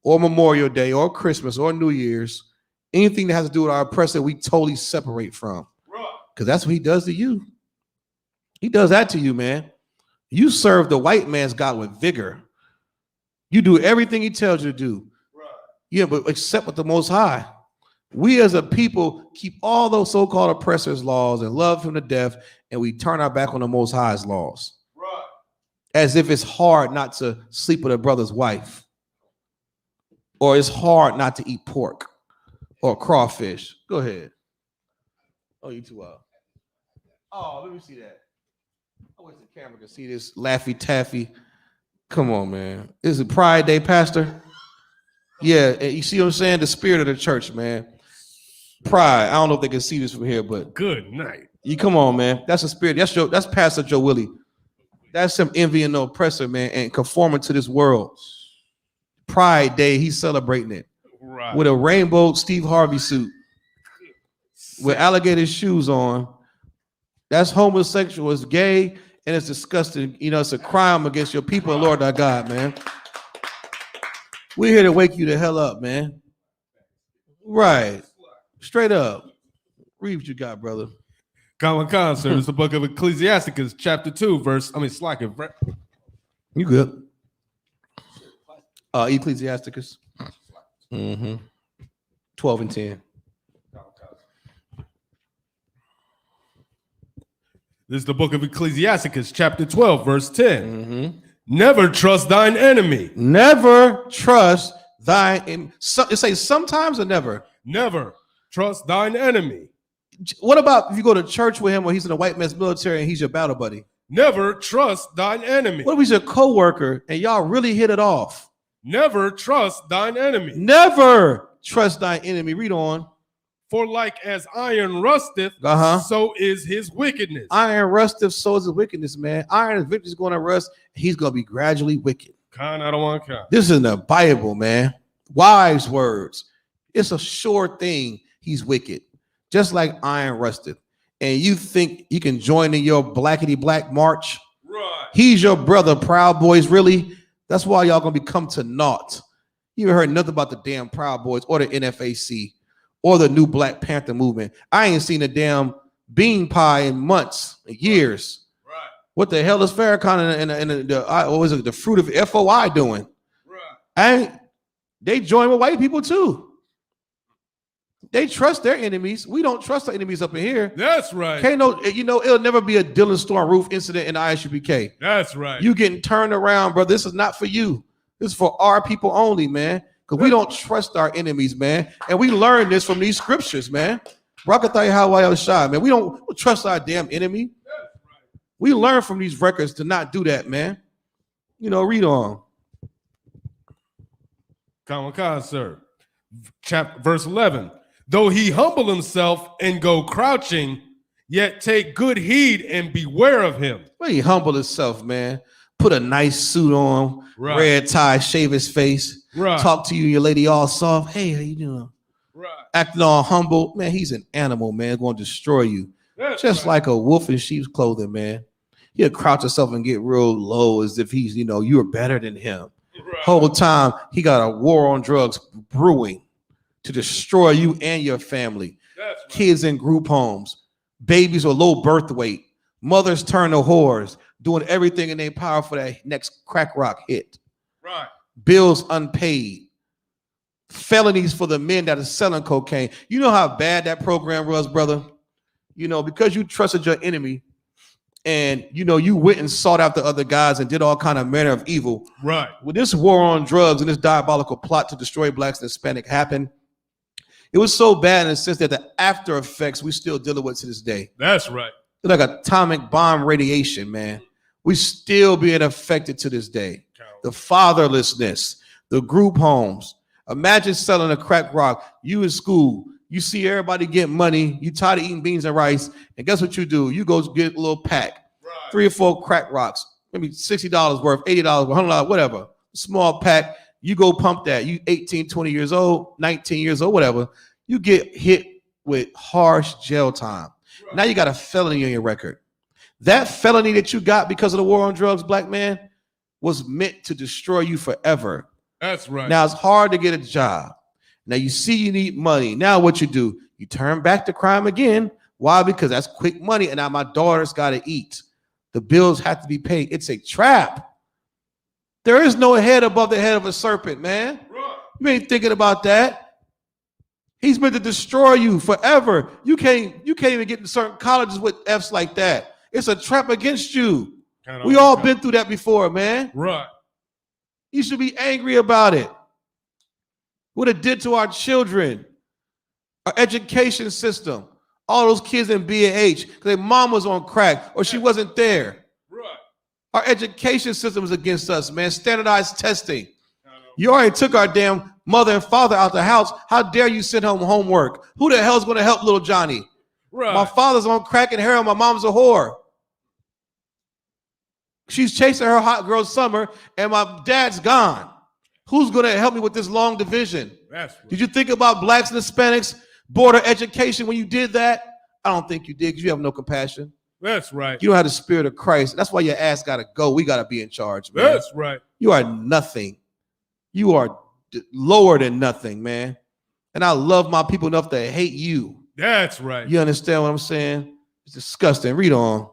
or Memorial Day or Christmas or New Year's. Anything that has to do with our oppressor, we totally separate from. Because that's what he does to you. He does that to you, man. You serve the white man's God with vigor. You do everything he tells you to do. Yeah, but except with the Most High. We as a people keep all those so-called oppressors' laws and love him to death, and we turn our back on the Most High's laws. Right. As if it's hard not to sleep with a brother's wife, or it's hard not to eat pork or crawfish. Go ahead. Oh, you too well. Oh, let me see that. I wish the camera could see this Laffy Taffy. Come on, man. Is it Pride Day, Pastor? Yeah, you see what I'm saying? The spirit of the church, man. Pride. I don't know if they can see this from here, but good night. You come on, man. That's the spirit. That's Pastor Joe Willie. That's him envying the oppressor, man, and conforming to this world. Pride Day, he's celebrating it. Right. With a rainbow Steve Harvey suit. With alligator shoes on. That's homosexual. It's gay, and it's disgusting. You know, it's a crime against your people, Lord our God, man. We're here to wake you the hell up, man. Right. Straight up. Read what you got, brother. Common sir. It's the book of Ecclesiasticus, chapter 2, verse. You good. Ecclesiasticus. 12 and 10. This is the book of Ecclesiasticus, chapter 12, verse 10. Never trust thine enemy. Never trust thine enemy. It says sometimes or never? Never trust thine enemy. What about if you go to church with him or he's in the white man's military and he's your battle buddy? Never trust thine enemy. What if he's your co-worker and y'all really hit it off? Never trust thine enemy. Never trust thine enemy. Read on. For like as iron rusteth, so is his wickedness. Iron rusteth, so is his wickedness, man. Iron is going to rust. He's going to be gradually wicked. I don't want to count. This is in the Bible, man. Wise words. It's a sure thing. He's wicked. Just like iron rusted. And you think you can join in your blackety black march? Right. He's your brother, Proud Boys, really? That's why y'all going to become to naught. You haven't heard nothing about the damn Proud Boys or the NFAC. Or the new Black Panther movement. I ain't seen a damn bean pie in months, years. Right. What the hell is Farrakhan and the fruit of FOI doing? Right. They join with white people too. They trust their enemies. We don't trust our enemies up in here. That's right. It'll never be a Dylan Storm roof incident in the ISUPK. That's right. You getting turned around, bro. This is not for you. This is for our people only, man. Because we don't trust our enemies, man. And we learn this from these scriptures, man. Rakatay Hawaii Shah, man. We don't trust our damn enemy. We learn from these records to not do that, man. Read on. Common sir. Verse 11. Though he humble himself and go crouching, yet take good heed and beware of him. Well, he humble himself, man. Put a nice suit on, red tie, shave his face. Right. Talk to you, your lady all soft. Hey, how you doing? Right. Acting all humble. Man, he's an animal, man. Going to destroy you. That's just like a wolf in sheep's clothing, man. He'll crouch himself and get real low as if he's, you're better than him. Right. Whole time, he got a war on drugs brewing to destroy you and your family. That's right. Kids in group homes, babies with low birth weight, mothers turn to whores, doing everything in their power for that next crack rock hit. Right. Bills unpaid. Felonies for the men that are selling cocaine. You know how bad that program was, brother? because you trusted your enemy and, you went and sought out the other guys and did all kind of manner of evil. Right. When this war on drugs and this diabolical plot to destroy blacks and Hispanic happened, it was so bad in the sense that the after effects we still dealing with to this day. That's right. It's like atomic bomb radiation, man. We still being affected to this day. The fatherlessness, the group homes. Imagine selling a crack rock. You in school, you see everybody get money. You tired of eating beans and rice, and guess what you do? You go get a little pack, 3 or 4 crack rocks, maybe $60 worth, $80, $100, whatever. Small pack. You go pump that. You 18, 20 years old, 19 years old, whatever. You get hit with harsh jail time. Now you got a felony on your record. That felony that you got because of the war on drugs, black man, was meant to destroy you forever. That's right. Now it's hard to get a job. Now you see you need money. Now what you do? You turn back to crime again. Why? Because that's quick money, and now my daughter's got to eat. The bills have to be paid. It's a trap. There is no head above the head of a serpent, man. Right. You ain't thinking about that. He's meant to destroy you forever. You can't even get into certain colleges with F's like that. It's a trap against you. We all been through that before, man. Right. You should be angry about it. What it did to our children, our education system, all those kids in B&H because their mom was on crack or she wasn't there. Right. Our education system is against us, man. Standardized testing. You already took our damn mother and father out the house. How dare you send home homework? Who the hell's going to help little Johnny? Right. My father's on crack and heroin. My mom's a whore. She's chasing her hot girl summer, and my dad's gone. Who's going to help me with this long division? That's right. Did you think about blacks and Hispanics, border education when you did that? I don't think you did because you have no compassion. That's right. You don't have the spirit of Christ. That's why your ass got to go. We got to be in charge, man. That's right. You are nothing. You are lower than nothing, man. And I love my people enough to hate you. That's right. You understand what I'm saying? It's disgusting. Read on.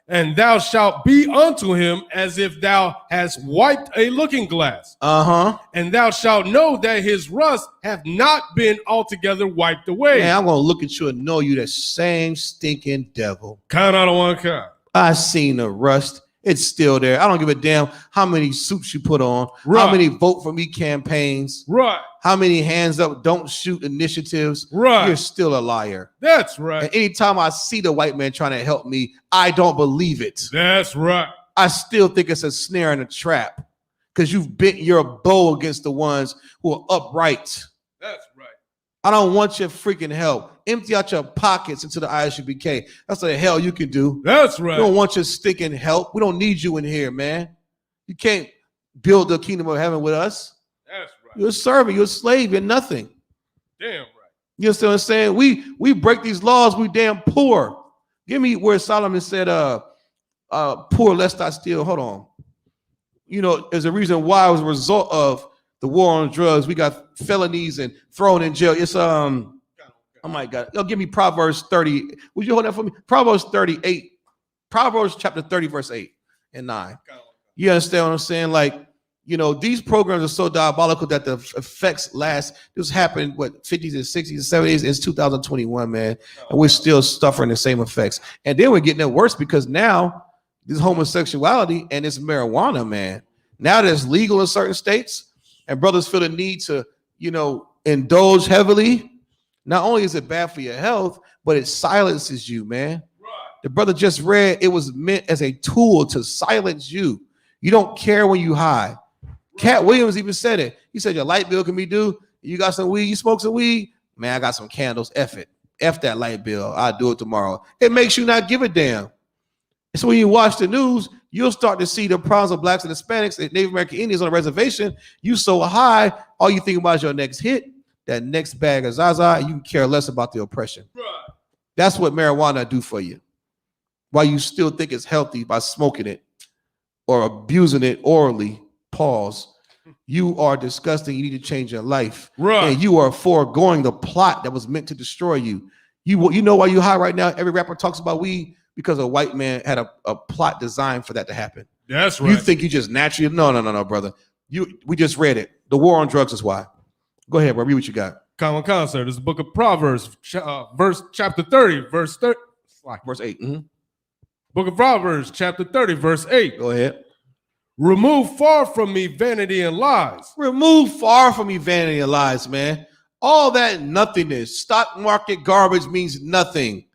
And thou shalt be unto him as if thou hast wiped a looking glass. And thou shalt know that his rust hath not been altogether wiped away. Man, I'm going to look at you and know you the same stinking devil. I seen the rust. It's still there. I don't give a damn how many suits you put on, how many vote for me campaigns, how many hands up, don't shoot initiatives. You're still a liar. That's right. And anytime I see the white man trying to help me, I don't believe it. That's right. I still think it's a snare and a trap because you've bent your bow against the ones who are upright. That's right. I don't want your freaking help. Empty out your pockets into the Isupk. That's the hell you can do. That's right. We don't want your stinking help. We don't need you in here, man. You can't build the kingdom of heaven with us. That's right. You're a servant. You're a slave. You're nothing. Damn right. You understand what I'm saying? We break these laws. We damn poor. Give me where Solomon said, poor lest I steal. Hold on. There's a reason why it was a result of the war on drugs. We got felonies and thrown in jail. It's oh my God. Give me Proverbs 30. Would you hold that for me? Proverbs 38. Proverbs chapter 30, verse 8 and 9. You understand what I'm saying? Like, these programs are so diabolical that the effects last. This happened, 50s and 60s and 70s. It's 2021, man. And we're still suffering the same effects. And then we're getting it worse because now this homosexuality and this marijuana, man. Now that it's legal in certain states and brothers feel the need to, indulge heavily. Not only is it bad for your health, but it silences you, man. Right. The brother just read it was meant as a tool to silence you. You don't care when you high. Right. Cat Williams even said it. He said, your light bill can be due. You got some weed, you smoke some weed? Man, I got some candles. F it. F that light bill. I'll do it tomorrow. It makes you not give a damn. So when you watch the news, you'll start to see the problems of blacks and Hispanics and Native American Indians on the reservation. You so high, all you think about is your next hit. That next bag of Zaza, you can care less about the oppression. Right. That's what marijuana do for you. While you still think it's healthy by smoking it or abusing it orally, pause. You are disgusting. You need to change your life. Right. And you are foregoing the plot that was meant to destroy you. You know why you high right now? Every rapper talks about weed because a white man had a plot designed for that to happen. That's right. You think you just naturally, no, brother. We just read it. The war on drugs is why. Go ahead, bro. Read what you got. Come, sir. This is the book of Proverbs, chapter 30, verse 30. Verse 8. Book of Proverbs, chapter 30, verse 8. Go ahead. Remove far from me vanity and lies. Remove far from me vanity and lies, man. All that nothingness, stock market garbage means nothing.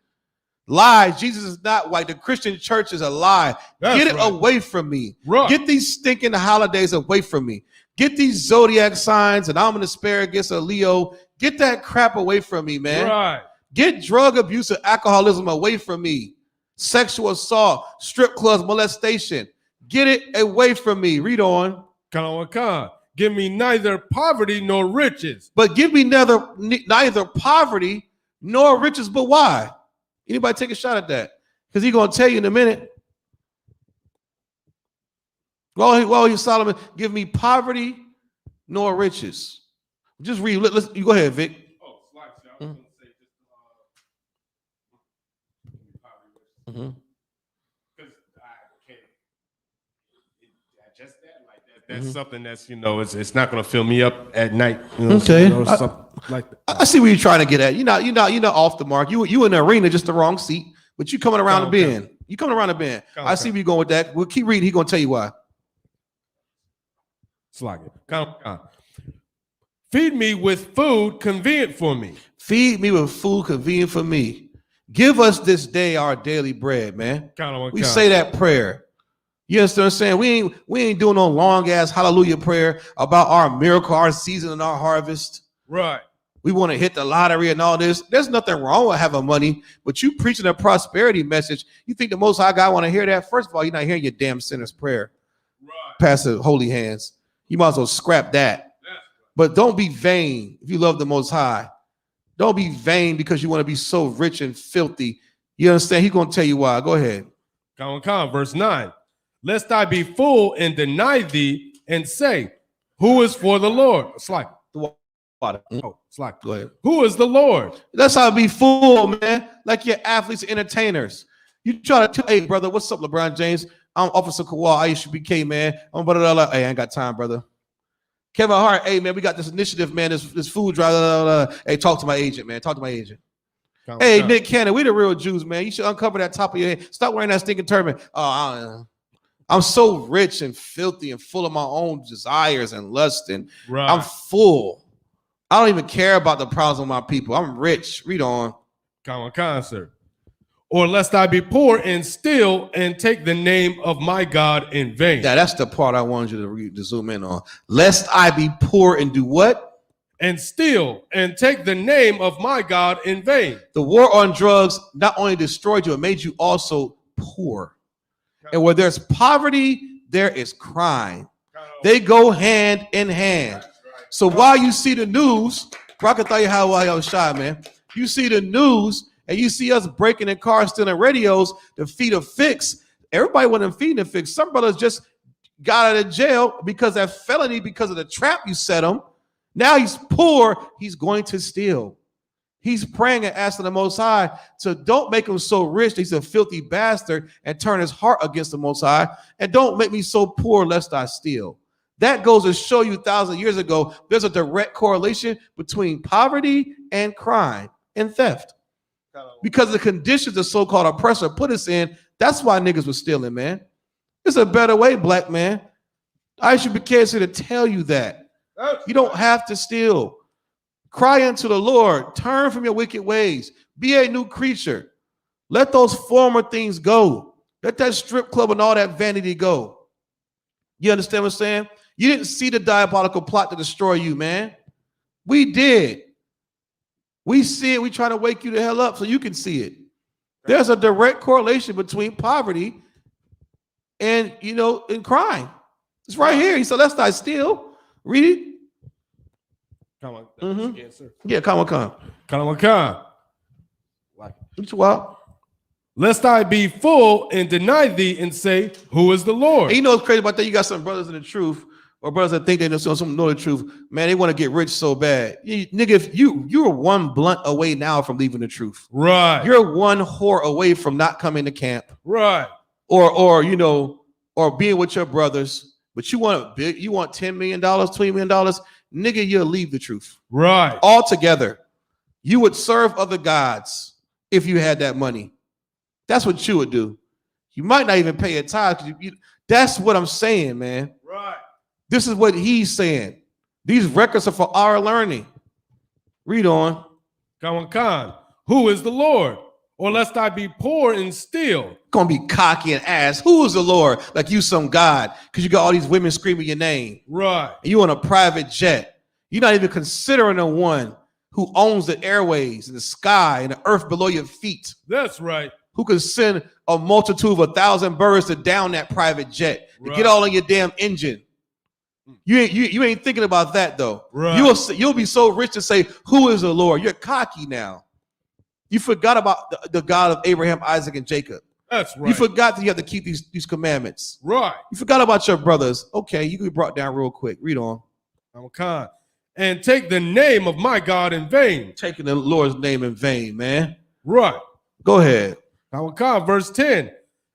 Lies. Jesus is not white. The Christian church is a lie. Get it away from me. Right. Get these stinking holidays away from me. Get these zodiac signs, and I'm an asparagus, a Leo. Get that crap away from me, man. Right. Get drug abuse and alcoholism away from me. Sexual assault, strip clubs, molestation. Get it away from me. Read on. Come. Give me neither poverty nor riches. But give me neither poverty nor riches. But why? Anybody take a shot at that? Because he's going to tell you in a minute. Well, Solomon, give me poverty nor riches. Just read. You go ahead, Vic. Oh, slice. I was going to say just because I can't digest that like that. That's something that's it's not going to fill me up at night. Okay, something like that. I see where you're trying to get at. You're not off the mark. You in the arena, just the wrong seat. But you coming around the bend. You coming around the bend. I see where you're going with that. We'll keep reading. He's going to tell you why. Slug it. Come. Feed me with food convenient for me. Feed me with food convenient for me. Give us this day our daily bread, man. We say that prayer. You understand what I'm saying? We ain't doing no long ass hallelujah prayer about our miracle, our season, and our harvest. Right. We want to hit the lottery and all this. There's nothing wrong with having money, but you preaching a prosperity message. You think the Most High God want to hear that? First of all, you're not hearing your damn sinner's prayer. Right. Pass the holy hands. You might as well scrap that. But don't be vain if you love the Most High. Don't be vain because you want to be so rich and filthy. You understand? He's going to tell you why. Go ahead. Come. Verse 9. Lest I be full and deny thee and say, who is for the Lord? It's like the water. Oh, it's like, go ahead. Who is the Lord? That's how I be full, man. Like your athletes, entertainers. You try to tell, hey, brother, what's up, LeBron James? I'm Officer Kawhi. Isupk, man. I'm blah, blah, blah. Hey, I ain't got time, brother. Kevin Hart, hey, man, we got this initiative, man, this food drive. Blah, blah, blah. Hey, talk to my agent, man. Talk to my agent. Hey, Nick Cannon, we the real Jews, man. You should uncover that top of your head. Stop wearing that stinking turban. Oh, I'm so rich and filthy and full of my own desires and lust, and I'm full. I don't even care about the problems of my people. I'm rich. Read on. Come, sir. Or lest I be poor and steal and take the name of my God in vain. Yeah, that's the part I wanted you to zoom in on. Lest I be poor and do what? And steal and take the name of my God in vain. The war on drugs not only destroyed you, it made you also poor. And where there's poverty, there is crime. They go hand in hand. So while you see the news, bro, I can tell you how I was shy, man. You see the news and you see us breaking in cars, stealing radios to feed a fix. Everybody wasn't feeding a fix. Some brothers just got out of jail because of felony, because of the trap you set him. Now he's poor. He's going to steal. He's praying and asking the Most High to don't make him so rich that he's a filthy bastard and turn his heart against the Most High. And don't make me so poor lest I steal. That goes to show you 1,000 years ago, there's a direct correlation between poverty and crime and theft. Because of the conditions the so-called oppressor put us in, that's why niggas was stealing, man. It's a better way, black man. I should be careful to tell you that. You don't have to steal. Cry unto the Lord. Turn from your wicked ways. Be a new creature. Let those former things go. Let that strip club and all that vanity go. You understand what I'm saying? You didn't see the diabolical plot to destroy you, man. We did. We see it. We try to wake you the hell up so you can see it. There's a direct correlation between poverty and, and crime. It's right here. He said, let's not steal. Read it. Come on. Again, sir. Yeah, come on. Like lest I be full and deny thee and say, who is the Lord? And you know what's crazy about that? You got some brothers in the truth, or brothers that think they know the truth. Man, they want to get rich so bad. Nigga, if you're one blunt away now from leaving the truth. Right. You're one whore away from not coming to camp. Right. Or being with your brothers, but you want $10 million, $20 million. nigga, you'll leave the truth. Right. Altogether. You would serve other gods if you had that money. That's what you would do. You might not even pay a tithe. That's what I'm saying, man. Right. This is what he's saying. These records are for our learning. Read on. Khan, who is the Lord? Or lest I be poor and steal. Gonna be cocky and ask, who is the Lord? Like you some God, because you got all these women screaming your name. Right. And you on a private jet. You're not even considering the one who owns the airways and the sky and the earth below your feet. That's right. Who can send a multitude of 1,000 birds to down that private jet to get all in your damn engine. You ain't thinking about that though. Right. You'll be so rich to say, who is the Lord? You're cocky now. You forgot about the God of Abraham, Isaac, and Jacob. That's right. You forgot that you have to keep these commandments. Right. You forgot about your brothers. Okay, you can be brought down real quick. Read on. Khan, and take the name of my God in vain. Taking the Lord's name in vain, man. Right. Go ahead. Khan, verse 10.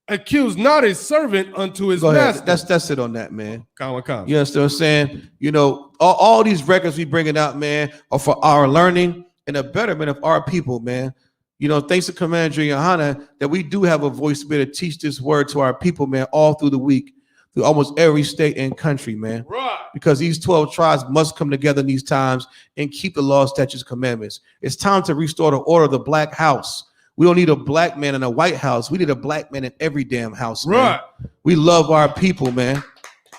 Accuse not his servant unto his Go master. ahead. That's it on that, man. Khan. You understand what I'm saying? You know, all these records we bringing out, man, are for our learning and the betterment of our people, man. You know, thanks to Commander Johanna that we do have a voice to be able to teach this word to our people, man, all through the week, through almost every state and country, man. Right. Because these 12 tribes must come together in these times and keep the law, statutes, commandments. It's time to restore the order of the black house. We don't need a black man in a white house. We need a black man in every damn house, man. Right. We love our people, man.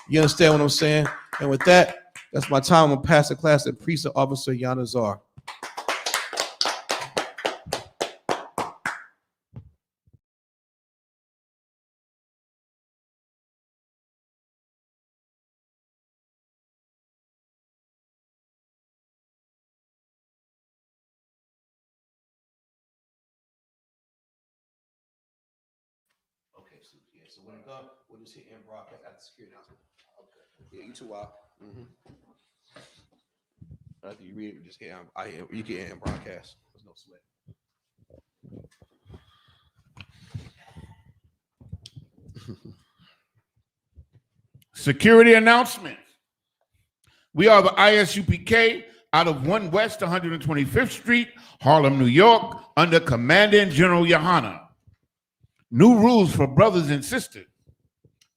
You understand what I'm saying? And with that, that's my time. I'm going to pass the class to Precinct Officer Yana Zar. So when we're done, we'll just hit end broadcast at the security announcement. Okay. Yeah, you too, Wild. After you read it, just hit you can end broadcast. There's no sweat. Security announcement. We are the ISUPK out of 1 West 125th Street, Harlem, New York, under Commandant General Johanna. New rules for brothers and sisters.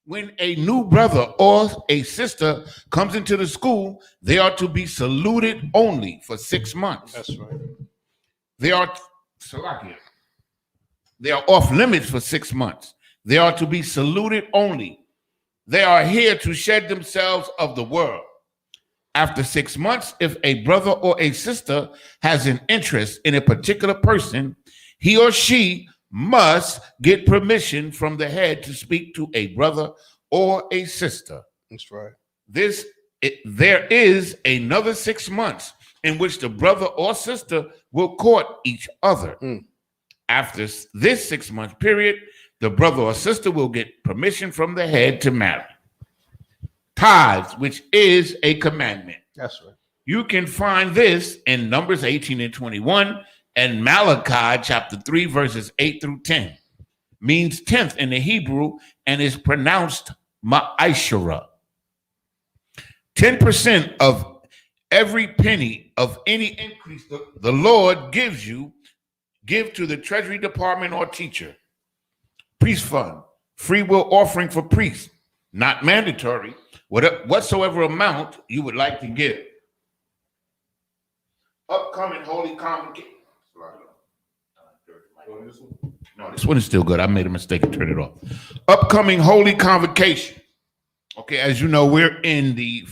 When a new brother or a sister comes into the school, they are to be saluted only for 6 months. That's right. They are off limits for 6 months. They are to be saluted only. They are here to shed themselves of the world. After 6 months, if a brother or a sister has an interest in a particular person, he or she must get permission from the head to speak to a brother or a sister. That's right. There is another 6 months in which the brother or sister will court each other. After this 6 month period, the brother or sister will get permission from the head to marry. Tithes, which is a commandment. That's right. You can find this in Numbers 18 and 21 and Malachi chapter 3, verses 8 through 10. Means 10th in the Hebrew and is pronounced ma'ashara. 10% of every penny of any increase the Lord gives you, give to the Treasury Department or teacher. Priest fund, free will offering for priests, not mandatory, whatsoever amount you would like to give. Upcoming holy convocation. No, this one is still good. I made a mistake and turned it off. Upcoming holy convocation. Okay, as you know, we're in the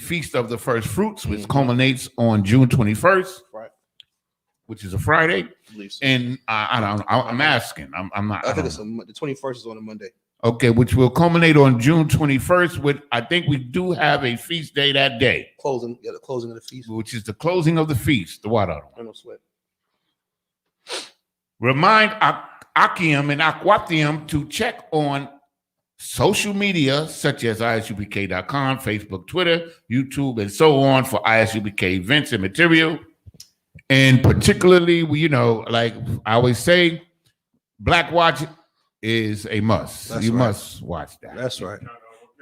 Feast of the First Fruits, which culminates on June 21st, right? Which is a Friday. And I don't know. I'm asking. I'm not. I think it's the 21st is on a Monday. Okay, which will culminate on June 21st. With I think we do have a feast day that day. Closing, the closing of the feast, which is the closing of the feast. The water. No sweat. Remind Akim and Aquatium to check on social media such as isupk.com, Facebook, Twitter, YouTube, and so on for ISUPK events and material. And particularly, like I always say, Black Watch is a must. That's you right. must watch that. That's right.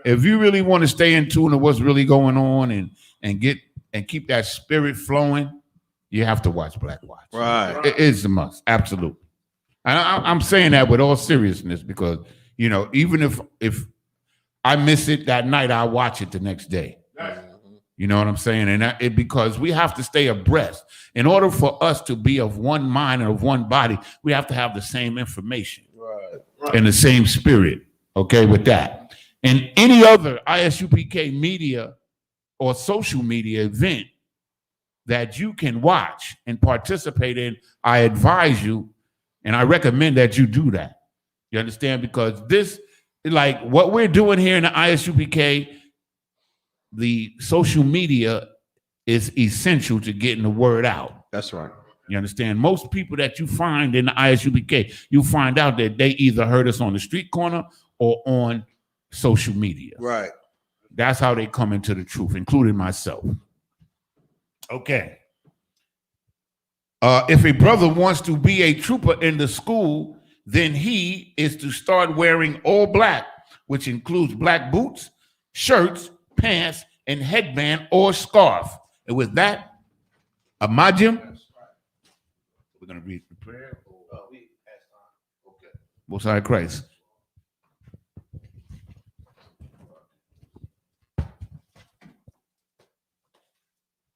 If you really want to stay in tune to what's really going on and keep that spirit flowing, you have to watch Black Watch. Right. It is a must, absolutely. And I'm saying that with all seriousness because, you know, even if I miss it that night, I watch it the next day. You know what I'm saying? And because we have to stay abreast. In order for us to be of one mind and of one body, we have to have the same information and the same spirit. Okay, with that. And any other ISUPK media or social media event that you can watch and participate in, I advise you and I recommend that you do that. You understand? Because this, like what we're doing here in the ISUPK, the social media is essential to getting the word out. That's right. You understand? Most people that you find in the ISUPK, you find out that they either heard us on the street corner or on social media. Right. That's how they come into the truth, including myself. Okay. If a brother wants to be a trooper in the school, then he is to start wearing all black, which includes black boots, shirts, pants, and headband or scarf. And with that, Amajim, we're going to read the prayer. Okay. Most High Christ.